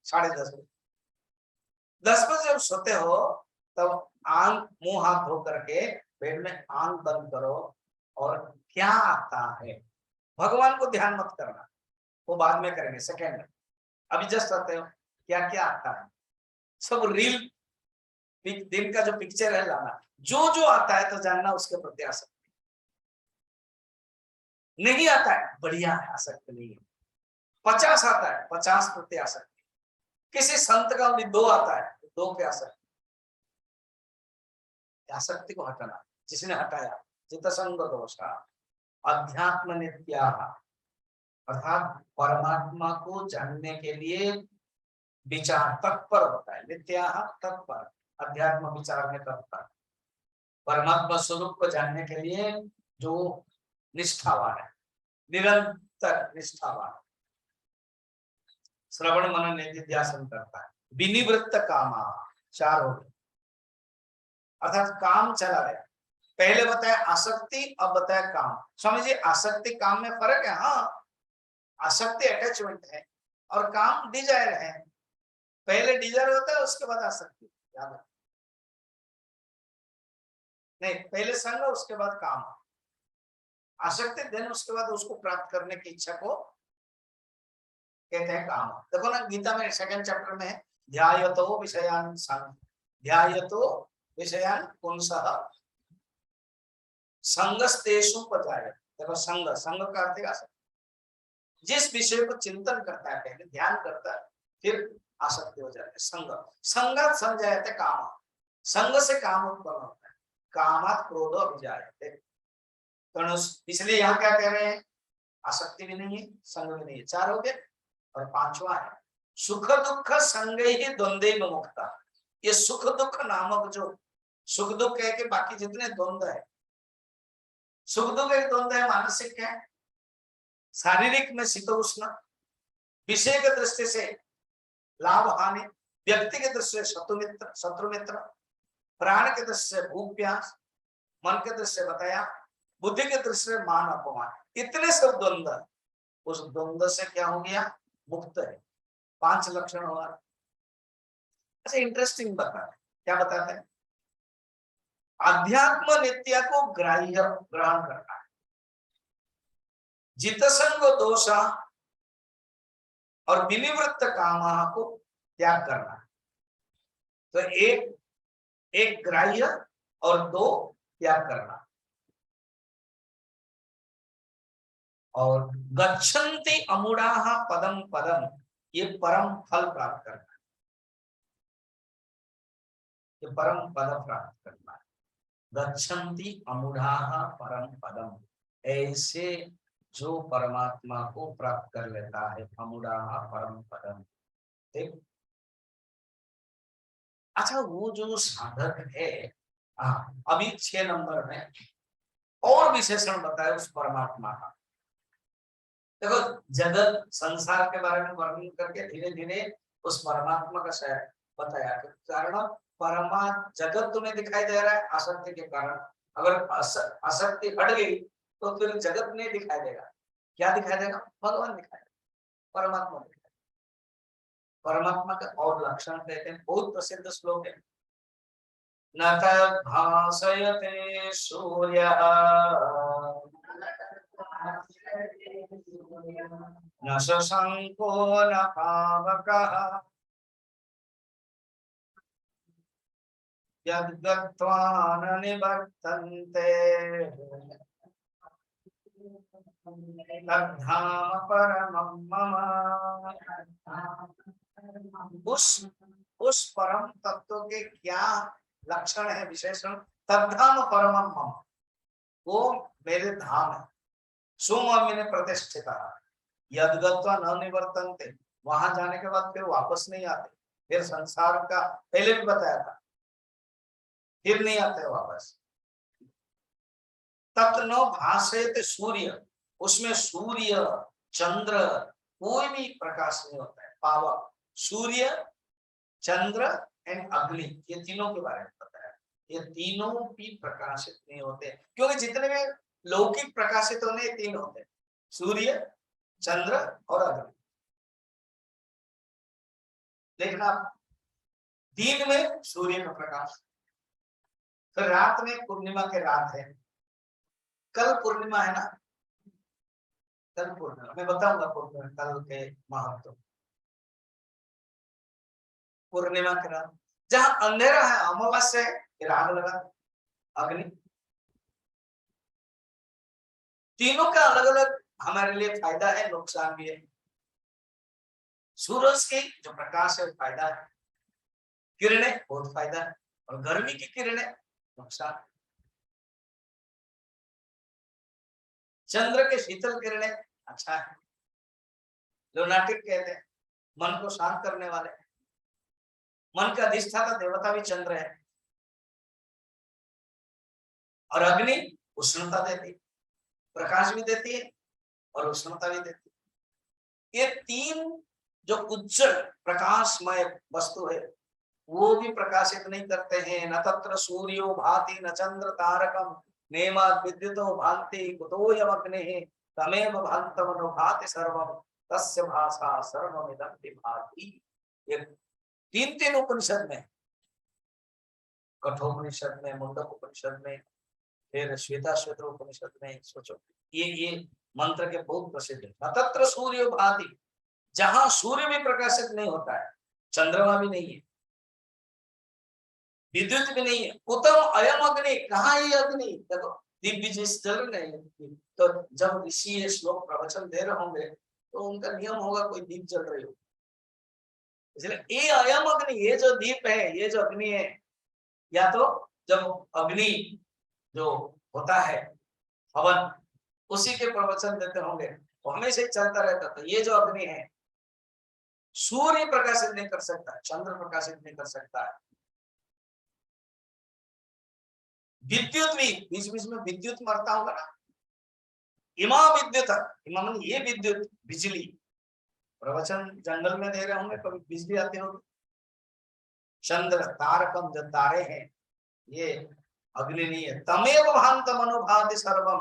10:30 बजे। 10 बजे जब सोते हो तब आंख मुंह हाथ धो करके बेड में आंख बंद करो, और क्या आता है भगवान को ध्यान मत करना, वो बाद में करेंगे सेकेंड में। अभी जस्ट आते हो क्या क्या आता है, सब रील दिन का जो पिक्चर है लाना, जो जो आता है तो जानना उसके प्रति आसक्ति। नहीं आता है बढ़िया है, आसक्ति नहीं है। 50 आता है, 50 प्रति आसक्ति। किसी संत का भी 2 आता है, 2 पे आसक्ति। आसक्ति को हटाना, जिसने हटाया जित संग दोषा, अध्यात्म नित्या, अर्थात परमात्मा को जानने के लिए विचार तत्पर होता है। नित्या तत्पर, अध्यात्म विचार में तत्पर, परमात्मा स्वरूप को जानने के लिए जो निष्ठावान है, निरंतर निष्ठावान, श्रवण मनन निधिध्यासन करता है। विनिवृत्त कामा, 4 हो गए, अर्थात काम चला गया। पहले बताया आसक्ति, अब बताया काम। स्वामी जी आसक्ति काम में फर्क है? हाँ, आसक्ति अटैचमेंट है और काम डिजायर है। पहले डिजायर होता है, उसके बाद आसक्ति, याद है? नहीं, पहले संग, उसके बाद काम। आसक्ति देन, उसके बाद उसको प्राप्त करने की इच्छा को कहते हैं काम। देखो ना, गीता में 2nd चैप्टर में है, ध्यायतो विषयान संग, ध्यायतो विषयान पुंसः संगस्तेषु पचाय। देखो संग, संग का अर्थ है जिस विषय को चिंतन करता है, पहले ध्यान करता है, फिर आसक्ति हो जाती है। संग, संगत संजयते काम, संग से काम उत्पन्न होता है। कामात क्रोध अभिजायते, तो इसलिए यहाँ क्या कह रहे हैं? आसक्ति भी नहीं है, संग भी नहीं है। 4 हो गए। और 5वां है सुख दुख संग ही द्वंद्व मुक्ता। ये सुख दुख नामक जो सुख दुख है कि बाकी जितने द्वंद्व है, सुख दुख एक द्वंद्व है, मानसिक है, शारीरिक में शीतोष्ण, विषय के दृष्टि से लाभ हानि, व्यक्ति के दृष्टि से शत्रु मित्र, प्राण के दृष्टि से भूख प्यास, मन के दृष्टि से बताया, बुद्धि के दृष्टि से मान अपमान, इतने सब द्वंद्व, उस द्वंद्व से क्या हो गया? मुक्त है। 5 लक्षण हुआ। अच्छा, इंटरेस्टिंग बता है, क्या बताते हैं? अध्यात्म नित्य को ग्रहण करना है, जितसंग दोषा और विनिवृत्त कामा को त्याग करना है। तो एक ग्राह्य और 2 त्याग करना। और गच्छन्ति अमूढ़ाः पदम पदम, ये परम फल प्राप्त करना है, ये परम पद प्राप्त करना है। गच्छन्ति अमूढ़ाः परम पदम, ऐसे जो परमात्मा को प्राप्त कर लेता है, अमूढ़ाः परम पदम। ठीक। अच्छा, वो जो साधक है, अभी 6 नंबर में और विशेषण बताया उस परमात्मा का। देखो, जगत संसार के बारे में वर्णन करके धीरे धीरे उस परमात्मा का शायद बताया, कारण परमात्मा जगत तुम्हें दिखाई दे रहा है आसक्ति के कारण। अगर आसक्ति हट गई तो फिर जगत नहीं दिखाई देगा। क्या दिखाई देगा? भगवान दिखाई देगा, परमात्मा दिखाई देगा। परमात्मा का और लक्षण कहते हैं, बहुत प्रसिद्ध श्लोक है, न भासयते सूर्यः न शशंको न पावकः यद्गत्वा न निवर्तन्ते तद्धाम परमं मम। उस परम तत्व के क्या लक्षण है, विशेषण? तद्धाम परमं मम, वो मेरे धाम है, सुममिने प्रतिष्ठिता, यद्गत्वा न निवर्तन्ते, वहां जाने के बाद फिर वापस नहीं आते। फिर संसार का पहले भी बताया था, फिर नहीं आते वापस। तत् न भासयते सूर्य, उसमें सूर्य चंद्र कोई भी प्रकाश नहीं होता है। पावक, सूर्य चंद्र एंड अग्नि, ये तीनों के बारे में बताया। ये तीनों भी प्रकाशित नहीं होते, क्योंकि जितने भी लौकिक प्रकाशित होने 3 होते हैं, सूर्य चंद्र और अग्नि। देखना, दिन में सूर्य का प्रकाश, फिर रात में पूर्णिमा के रात है, कल पूर्णिमा है ना, कल पूर्णिमा मैं बताऊंगा, पूर्णिमा कल के महत्व। पूर्णिमा के रात जहां अंधेरा है, अमावस्या है, फिर आग लगा अग्नि। तीनों का अलग अलग हमारे लिए फायदा है, नुकसान भी है। सूरज की जो प्रकाश है वो फायदा है, किरणें बहुत फायदा है, और गर्मी की किरणें नुकसान। चंद्र के शीतल किरणें अच्छा है। लुनाटिक कहते हैं, मन को शांत करने वाले। मन का अधिष्ठाता देवता भी चंद्र है। और अग्नि उष्णता देती, प्रकाश भी देती है और उष्णता भी देती है। ये तीन जो उज्जवल प्रकाशमय वस्तु है वो भी प्रकाशित नहीं करते हैं। न तत्र सूर्यो भाति न चंद्र तारकम नेमात् विद्युतो भान्ति कुतोऽयम् अग्निः तमेव भान्तमनुभाति सर्वम् तस्य भासा सर्वमिदं विभाति। ये तीन तीन उपनिषद में, कठोपनिषद में, मुंडक उपनिषद में, फिर श्वेताश्वतर उपनिषद में, सोचो ये मंत्र के बहुत प्रसिद्ध है। न तत्र सूर्यो भाति, जहां सूर्य भी प्रकाशित नहीं होता है, चंद्रमा भी नहीं है, विद्युत भी नहीं है, कुतम अयम अग्नि, कहाँ ये अग्नि? देखो दिव्य जिस जल रहे, तो जब ऋषि ये श्लोक प्रवचन दे रहे होंगे तो उनका नियम होगा कोई दीप जल रही हो, इसलिए ये अयम अग्नि, ये जो दीप है, ये जो अग्नि है, या तो जब अग्नि जो होता है हवन, उसी के प्रवचन देते होंगे, तो हमेशा ही चलता रहता। तो ये जो अग्नि है, सूर्य प्रकाशित नहीं कर सकता, चंद्र प्रकाशित नहीं कर सकता है। विद्युत भी बीच बीच में विद्युत मरता होगा ना, इमा विद्युत, इमा मन ये विद्युत, बिजली, प्रवचन जंगल में दे रहे होंगे, कभी बिजली आती होगी। चंद्र तारकम, जो तारे हैं, ये अग्नि नहीं है। तमेव भान्तम अनुभाति सर्वम,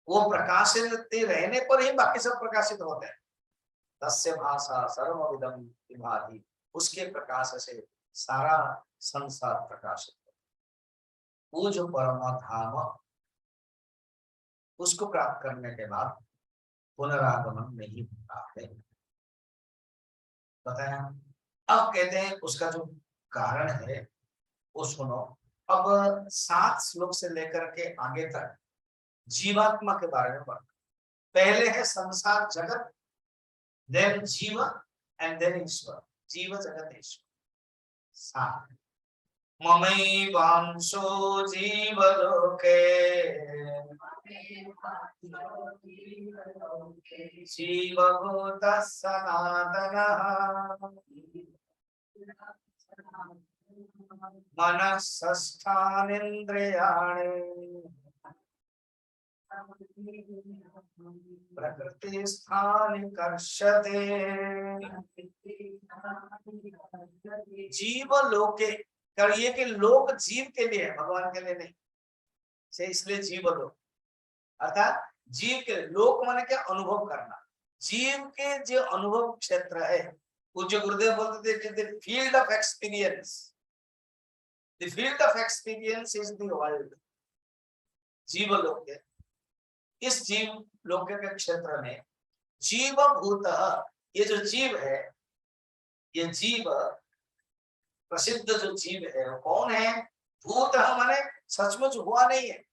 वो प्रकाशित रहने पर ही बाकी सब प्रकाशित होते हैं। तस्य भाषा सर्वविदं विभाति, उसके प्रकाश से सारा संसार प्रकाशित है। वो जो परम धाम, उसको प्राप्त करने के बाद पुनरागमन नहीं होता है, बताया। अब कहते हैं उसका जो कारण है वो सुनो। अब 7 श्लोक से लेकर के आगे तक जीवात्मा के बारे में पढ़। पहले है संसार जगत, देन जीव एंड देन ईश्वर। जीव जगत ईश्वर 7। ममैवांशो जीवलोके जीवभूतः सनातनः मनः षष्ठानीन्द्रियाणि प्रकृति स्थानि कर्षते। जीव लोके, करिए कि लोक जीव के लिए है, भगवान के लिए नहीं, से इसलिए जीव लोक, अर्थात जीव के लोक माने क्या? अनुभव करना। जीव के जो अनुभव क्षेत्र है, पूज्य गुरुदेव बोलते थे कि field of experience, the field of experience is the world. जीव लोक है, इस जीव लोक के क्षेत्र में जीव भूत, ये जो जीव है, ये जीव प्रसिद्ध जो जीव है वो कौन है? भूत माने सचमुच हुआ नहीं है,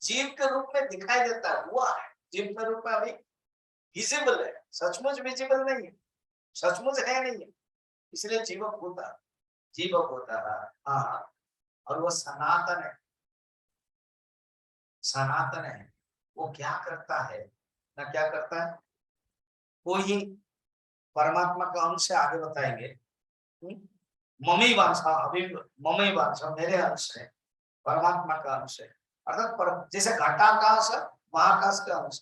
जीव के रूप में दिखाई देता है, हुआ है, जीव के रूप में अभी विजिबल है, सचमुच विजिबल नहीं है, सचमुच है नहीं है, इसलिए जीव भूत, जीव भूत। हाँ, और वो सनातन है, सनातन है। वो क्या करता है ना, क्या करता है, वो ही परमात्मा का अंश है, आगे बताएंगे। ममी वांछा, अभी ममी वांछा मेरे अंश है, परमात्मा का अंश है, अर्थात जैसे घटाकाश महाकाश का अंश,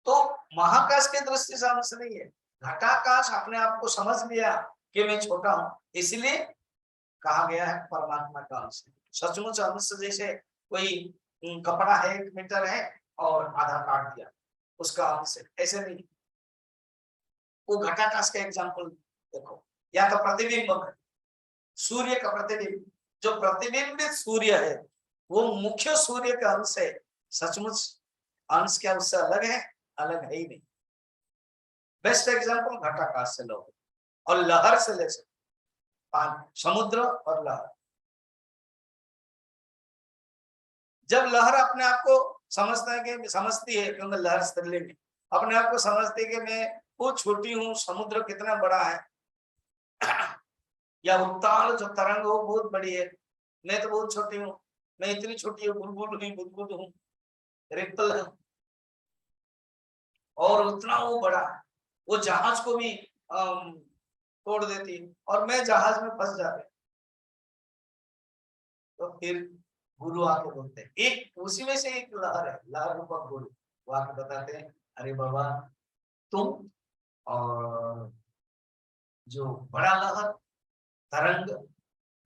तो महाकाश की दृष्टि से अंश नहीं है। घटाकाश अपने आप को समझ लिया कि मैं छोटा हूं, इसलिए कहा गया है परमात्मा का अंश। सचमुच अंश जैसे कोई कपड़ा है 1 मीटर है और आधा काट दिया, उसका अंश है, ऐसे नहीं। वो घटाकाश का एग्जाम्पल देखो, या तो प्रतिबिंब, सूर्य का प्रतिबिंब, जो प्रतिबिंबित सूर्य है वो मुख्य सूर्य का अंश है, सचमुच अंश क्या उससे अलग है? अलग है ही नहीं। बेस्ट एग्जाम्पल घटाकाश से लो, और लहर से ले सकते, समुद्र और लहर। जब लहर अपने आप को समझता है कि समझती है, क्योंकि लहर स्त्रीलिंग, अपने आप को समझती है कि मैं बहुत छोटी हूँ, समुद्र कितना बड़ा है, या उत्ताल जो तरंग हो बहुत बड़ी है, मैं तो बहुत छोटी हूँ, मैं इतनी छोटी हूँ, बुलबुल हूँ, रिप्पल हूँ, और उतना वो बड़ा, वो जहाज को भी तोड़ देती और मैं जहाज में फंस जाते। तो फिर गुरु आके बोलते हैं, एक उसी में से एक लहर है, लहर रूपक गुरु, वो आके बताते हैं, अरे बाबा तुम और जो बड़ा लहर तरंग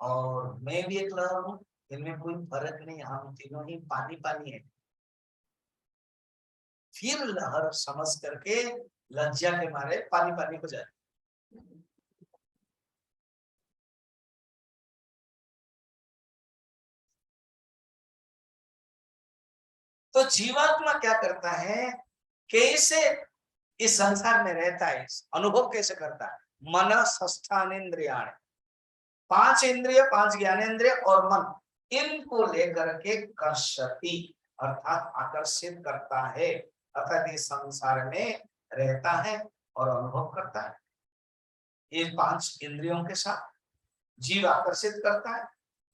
और मैं भी एक लहर हूँ, इनमें कोई फर्क नहीं, हम तीनों ही पानी पानी है। फिर लहर समझ करके लज्जा के मारे पानी पानी हो जाए। तो जीवात्मा क्या करता है, कैसे इस संसार में रहता है, अनुभव कैसे करता है, मन षष्ठान इंद्रियाण, पांच इंद्रिय, पांच ज्ञानेन्द्रिय और मन, इनको लेकर के कर्षति अर्थात आकर्षित करता है, अर्थात इस संसार में रहता है और अनुभव करता है। ये पांच इंद्रियों के साथ जीव आकर्षित करता है,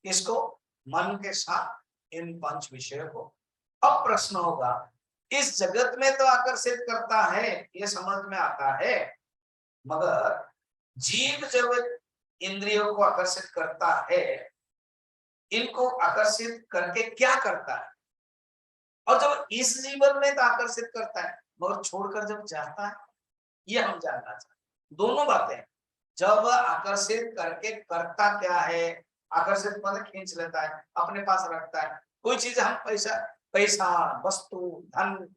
इसको मन के साथ इन पांच विषयों को। अब प्रश्न होगा, इस जगत में तो आकर्षित करता है, ये समझ में आता है, मगर जीव जब इंद्रियों को आकर्षित करता है, इनको आकर्षित करके क्या करता है, और जब इस जीवन में तो आकर्षित करता है मगर छोड़कर जब जाता है, ये हम जानना चाहते। दोनों बातें, जब आकर्षित करके करता क्या है, आकर्षित मतलब खींच लेता है, अपने पास रखता है, कोई चीज हम पैसा पैसा वस्तु धन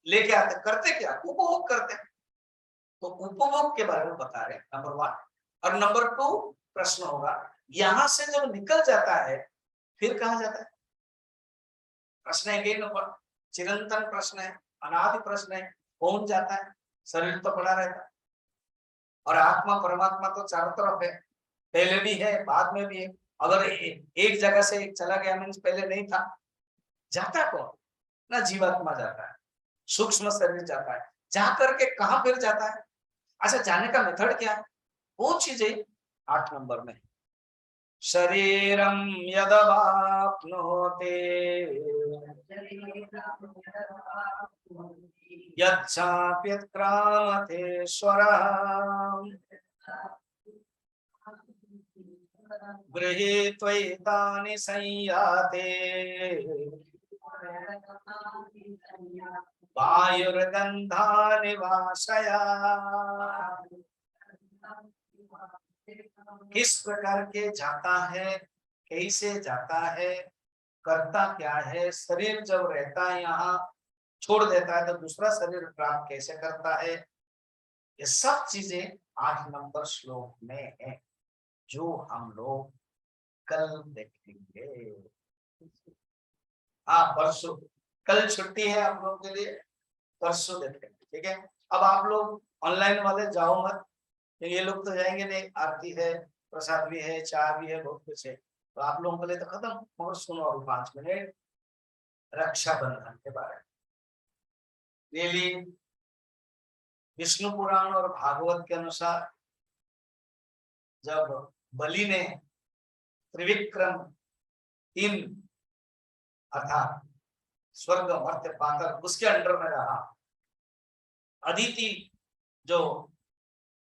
लेके आते, करते क्या, उपभोग करते हैं। तो उपभोग के बारे में बता रहे हैं, नंबर 1। और नंबर 2 प्रश्न होगा, यहां से जब निकल जाता है फिर कहां जाता है, प्रश्न है, नंबर चिरंतन प्रश्न है, अनादि प्रश्न है, कौन जाता है, शरीर तो पड़ा रहता है और आत्मा परमात्मा तो चारों तरफ है, पहले भी है बाद में भी है। अगर एक जगह से एक चला गया मीन्स पहले नहीं था, जाता कौन, ना जीवात्मा जाता है, सूक्ष्म शरीर जाता है, जा करके कहां फिर जाता है। अच्छा, जाने का मेथड क्या है, वो चीजें 8 नंबर में, शरीरम यदवाप्नोते यच्चाप्यत्क्रामतेश्वरः गृहीत्वैतानि संयाते वायुर्गन्धानि वाशया। किस प्रकार के जाता है, कैसे जाता है, करता क्या है, शरीर जब रहता है यहाँ छोड़ देता है तो दूसरा शरीर प्राप्त कैसे करता है, ये सब चीजें 8 नंबर श्लोक में है, जो हम लोग कल देखेंगे। हाँ, परसों, कल छुट्टी है आप लोगों के लिए, परसों देखेंगे, ठीक है। अब आप लोग ऑनलाइन वाले जाओ मत, ये लोग तो जाएंगे नहीं, आरती है, प्रसाद भी है, चाय भी है, बहुत कुछ है, तो आप लोगों के लिए तो खत्म। मगर सुनो अभी 5 मिनट रक्षाबंधन के बारे में। डेली विष्णु पुराण और भागवत के अनुसार जब बलि ने त्रिविक्रम 3 अर्थात स्वर्ग मर्त्य पाताल उसके अंडर में रहा, अदिति जो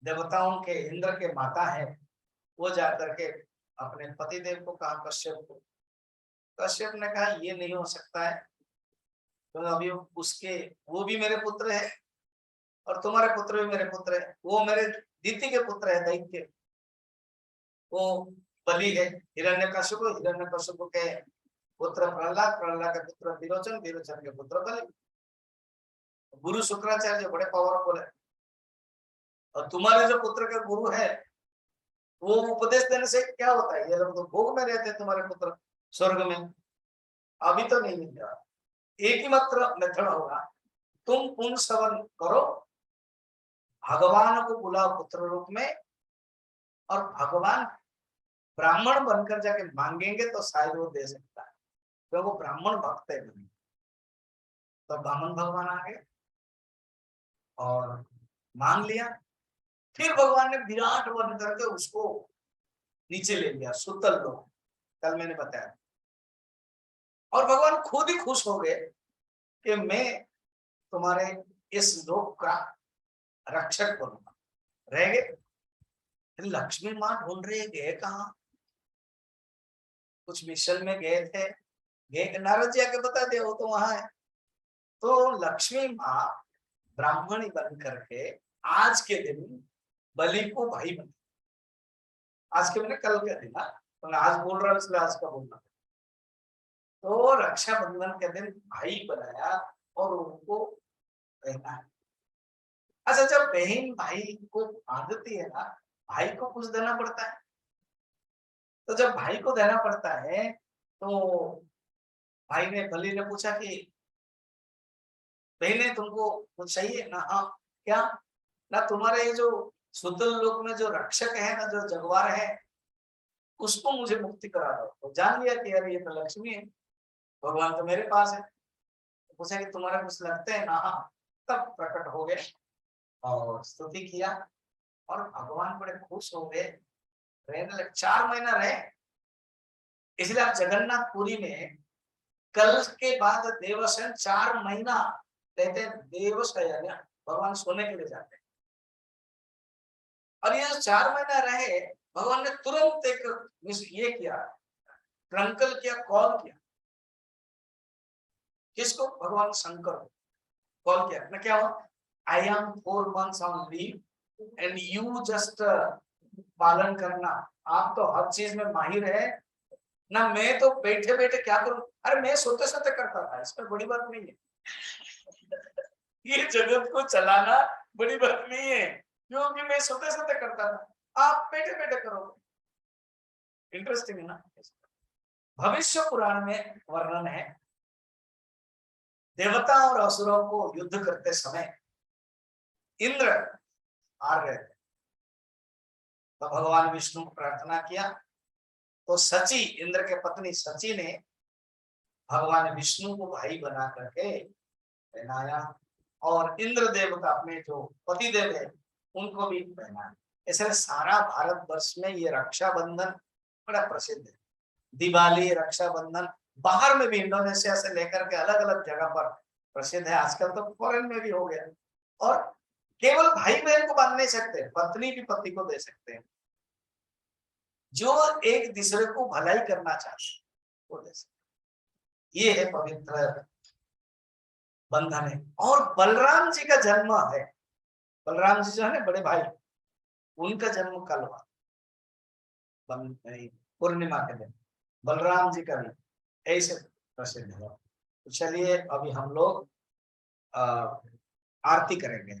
देवताओं के इंद्र के माता है, वो जाकर के अपने पति देव को कहा, कश्यप को, कश्यप ने कहा ये नहीं हो सकता है, तो अभी उसके, वो भी मेरे पुत्र है और तुम्हारे पुत्र भी मेरे पुत्र है, वो मेरे दीति के पुत्र है, दैत्य, वो बलि है, हिरण्यकशिपु के पुत्र प्रहलाद, प्रहलाद के पुत्र विरोचन, विरोचन के पुत्र बलि। गुरु शुक्राचार्य बड़े पावरफुल है, और तुम्हारे जो पुत्र के गुरु है वो उपदेश देने से क्या होता है, ये लोग तो भोग में रहते हैं तुम्हारे पुत्र स्वर्ग में, अभी तो नहीं मिल रहा। एक ही मात्र मेथड होगा, तुम पुण्य श्रवण करो, भगवान को बुलाओ पुत्र रूप में, और भगवान ब्राह्मण बनकर जाके मांगेंगे तो शायद वो दे सकता है, तो वो ब्राह्मण भक्त है। तो ब्राह्मण भगवान आ गए और मांग लिया, फिर भगवान ने विराट बन करके उसको नीचे ले लिया, सुतल लोग, कल मैंने बताया, और भगवान खुद ही खुश हो गए कि मैं तुम्हारे इस लोक का रक्षक बनूंगा। रह गए, लक्ष्मी माँ ढूंढ रही है, गए कहाँ? कुछ मिशन में गए थे, गए नारद जी आके बता दिया वो तो वहां है। तो लक्ष्मी माँ ब्राह्मणी बन करके आज के दिन बलि को भाई बन, आज के मैंने कल के दिन, तो आज बोल रहा हूँ इसलिए आज का बोलना। तो रक्षाबंधन के दिन भाई बनाया और उनको पहना। अच्छा, जब बहन भाई को बांधती है ना, भाई को कुछ देना पड़ता है। तो जब भाई को देना पड़ता है तो भाई ने, बलि ने पूछा कि बहने तुमको कुछ चाहिए ना? हाँ, क्या? ना तुम्हारे ये जो सुतल लोक में जो रक्षक है ना, जो जगवार है, उसको मुझे मुक्ति करा दो। तो जान लिया कि यार ये तो लक्ष्मी है, भगवान तो मेरे पास है। तो पूछा कि तुम्हारे कुछ लगते हैं ना? हाँ। तब प्रकट हो गए और स्तुति किया और भगवान बड़े खुश हो गए। रहने लगे, 4 महीना रहे। इसलिए आप जगन्नाथपुरी में कल के बाद देवसन 4 महीना कहते हैं देवशयन, भगवान सोने के लिए जाते हैं। और ये 4 महीना रहे, भगवान ने तुरंत एक ये किया, ट्रंकल किया, कॉल किया। किसको? भगवान शंकर को कॉल किया ना। क्या हुआ? I am 4 months on leave and you just पालन करना। आप तो हर चीज में माहिर है ना, मैं तो बैठे बैठे क्या करूं? अरे मैं सोते सोते करता था, इसमें बड़ी बात नहीं है। ये जगत को चलाना बड़ी बात नहीं है, क्योंकि मैं सोते सोते करता था, आप बैठे बैठे करोगे। इंटरेस्टिंग है ना। भविष्य पुराण में वर्णन है, देवता और असुरों को युद्ध करते समय इंद्र हार गए थे। तो भगवान विष्णु को प्रार्थना किया, तो सची, इंद्र के पत्नी सची ने भगवान विष्णु को भाई बना करके पहनाया, और इंद्र देवता अपने जो पति देव है उनको भी पहनाया। इसलिए सारा भारत वर्ष में ये रक्षाबंधन बड़ा प्रसिद्ध है। दिवाली, रक्षाबंधन बाहर में भी, इंडोनेशिया से लेकर के अलग अलग जगह पर प्रसिद्ध है। आजकल तो फॉरेन में भी हो गया। और केवल भाई बहन को बांध नहीं सकते, पत्नी भी पति को दे सकते हैं। जो एक दूसरे को भलाई करना चाहते हैं वो दे सकते। ये है पवित्र बंधन है। और बलराम जी का जन्म है, बलराम जी जो है ना बड़े भाई, उनका जन्म कल हुआ पूर्णिमा के दिन। बलराम जी का भी ऐसे प्रसिद्ध है। तो चलिए अभी हम लोग आरती करेंगे।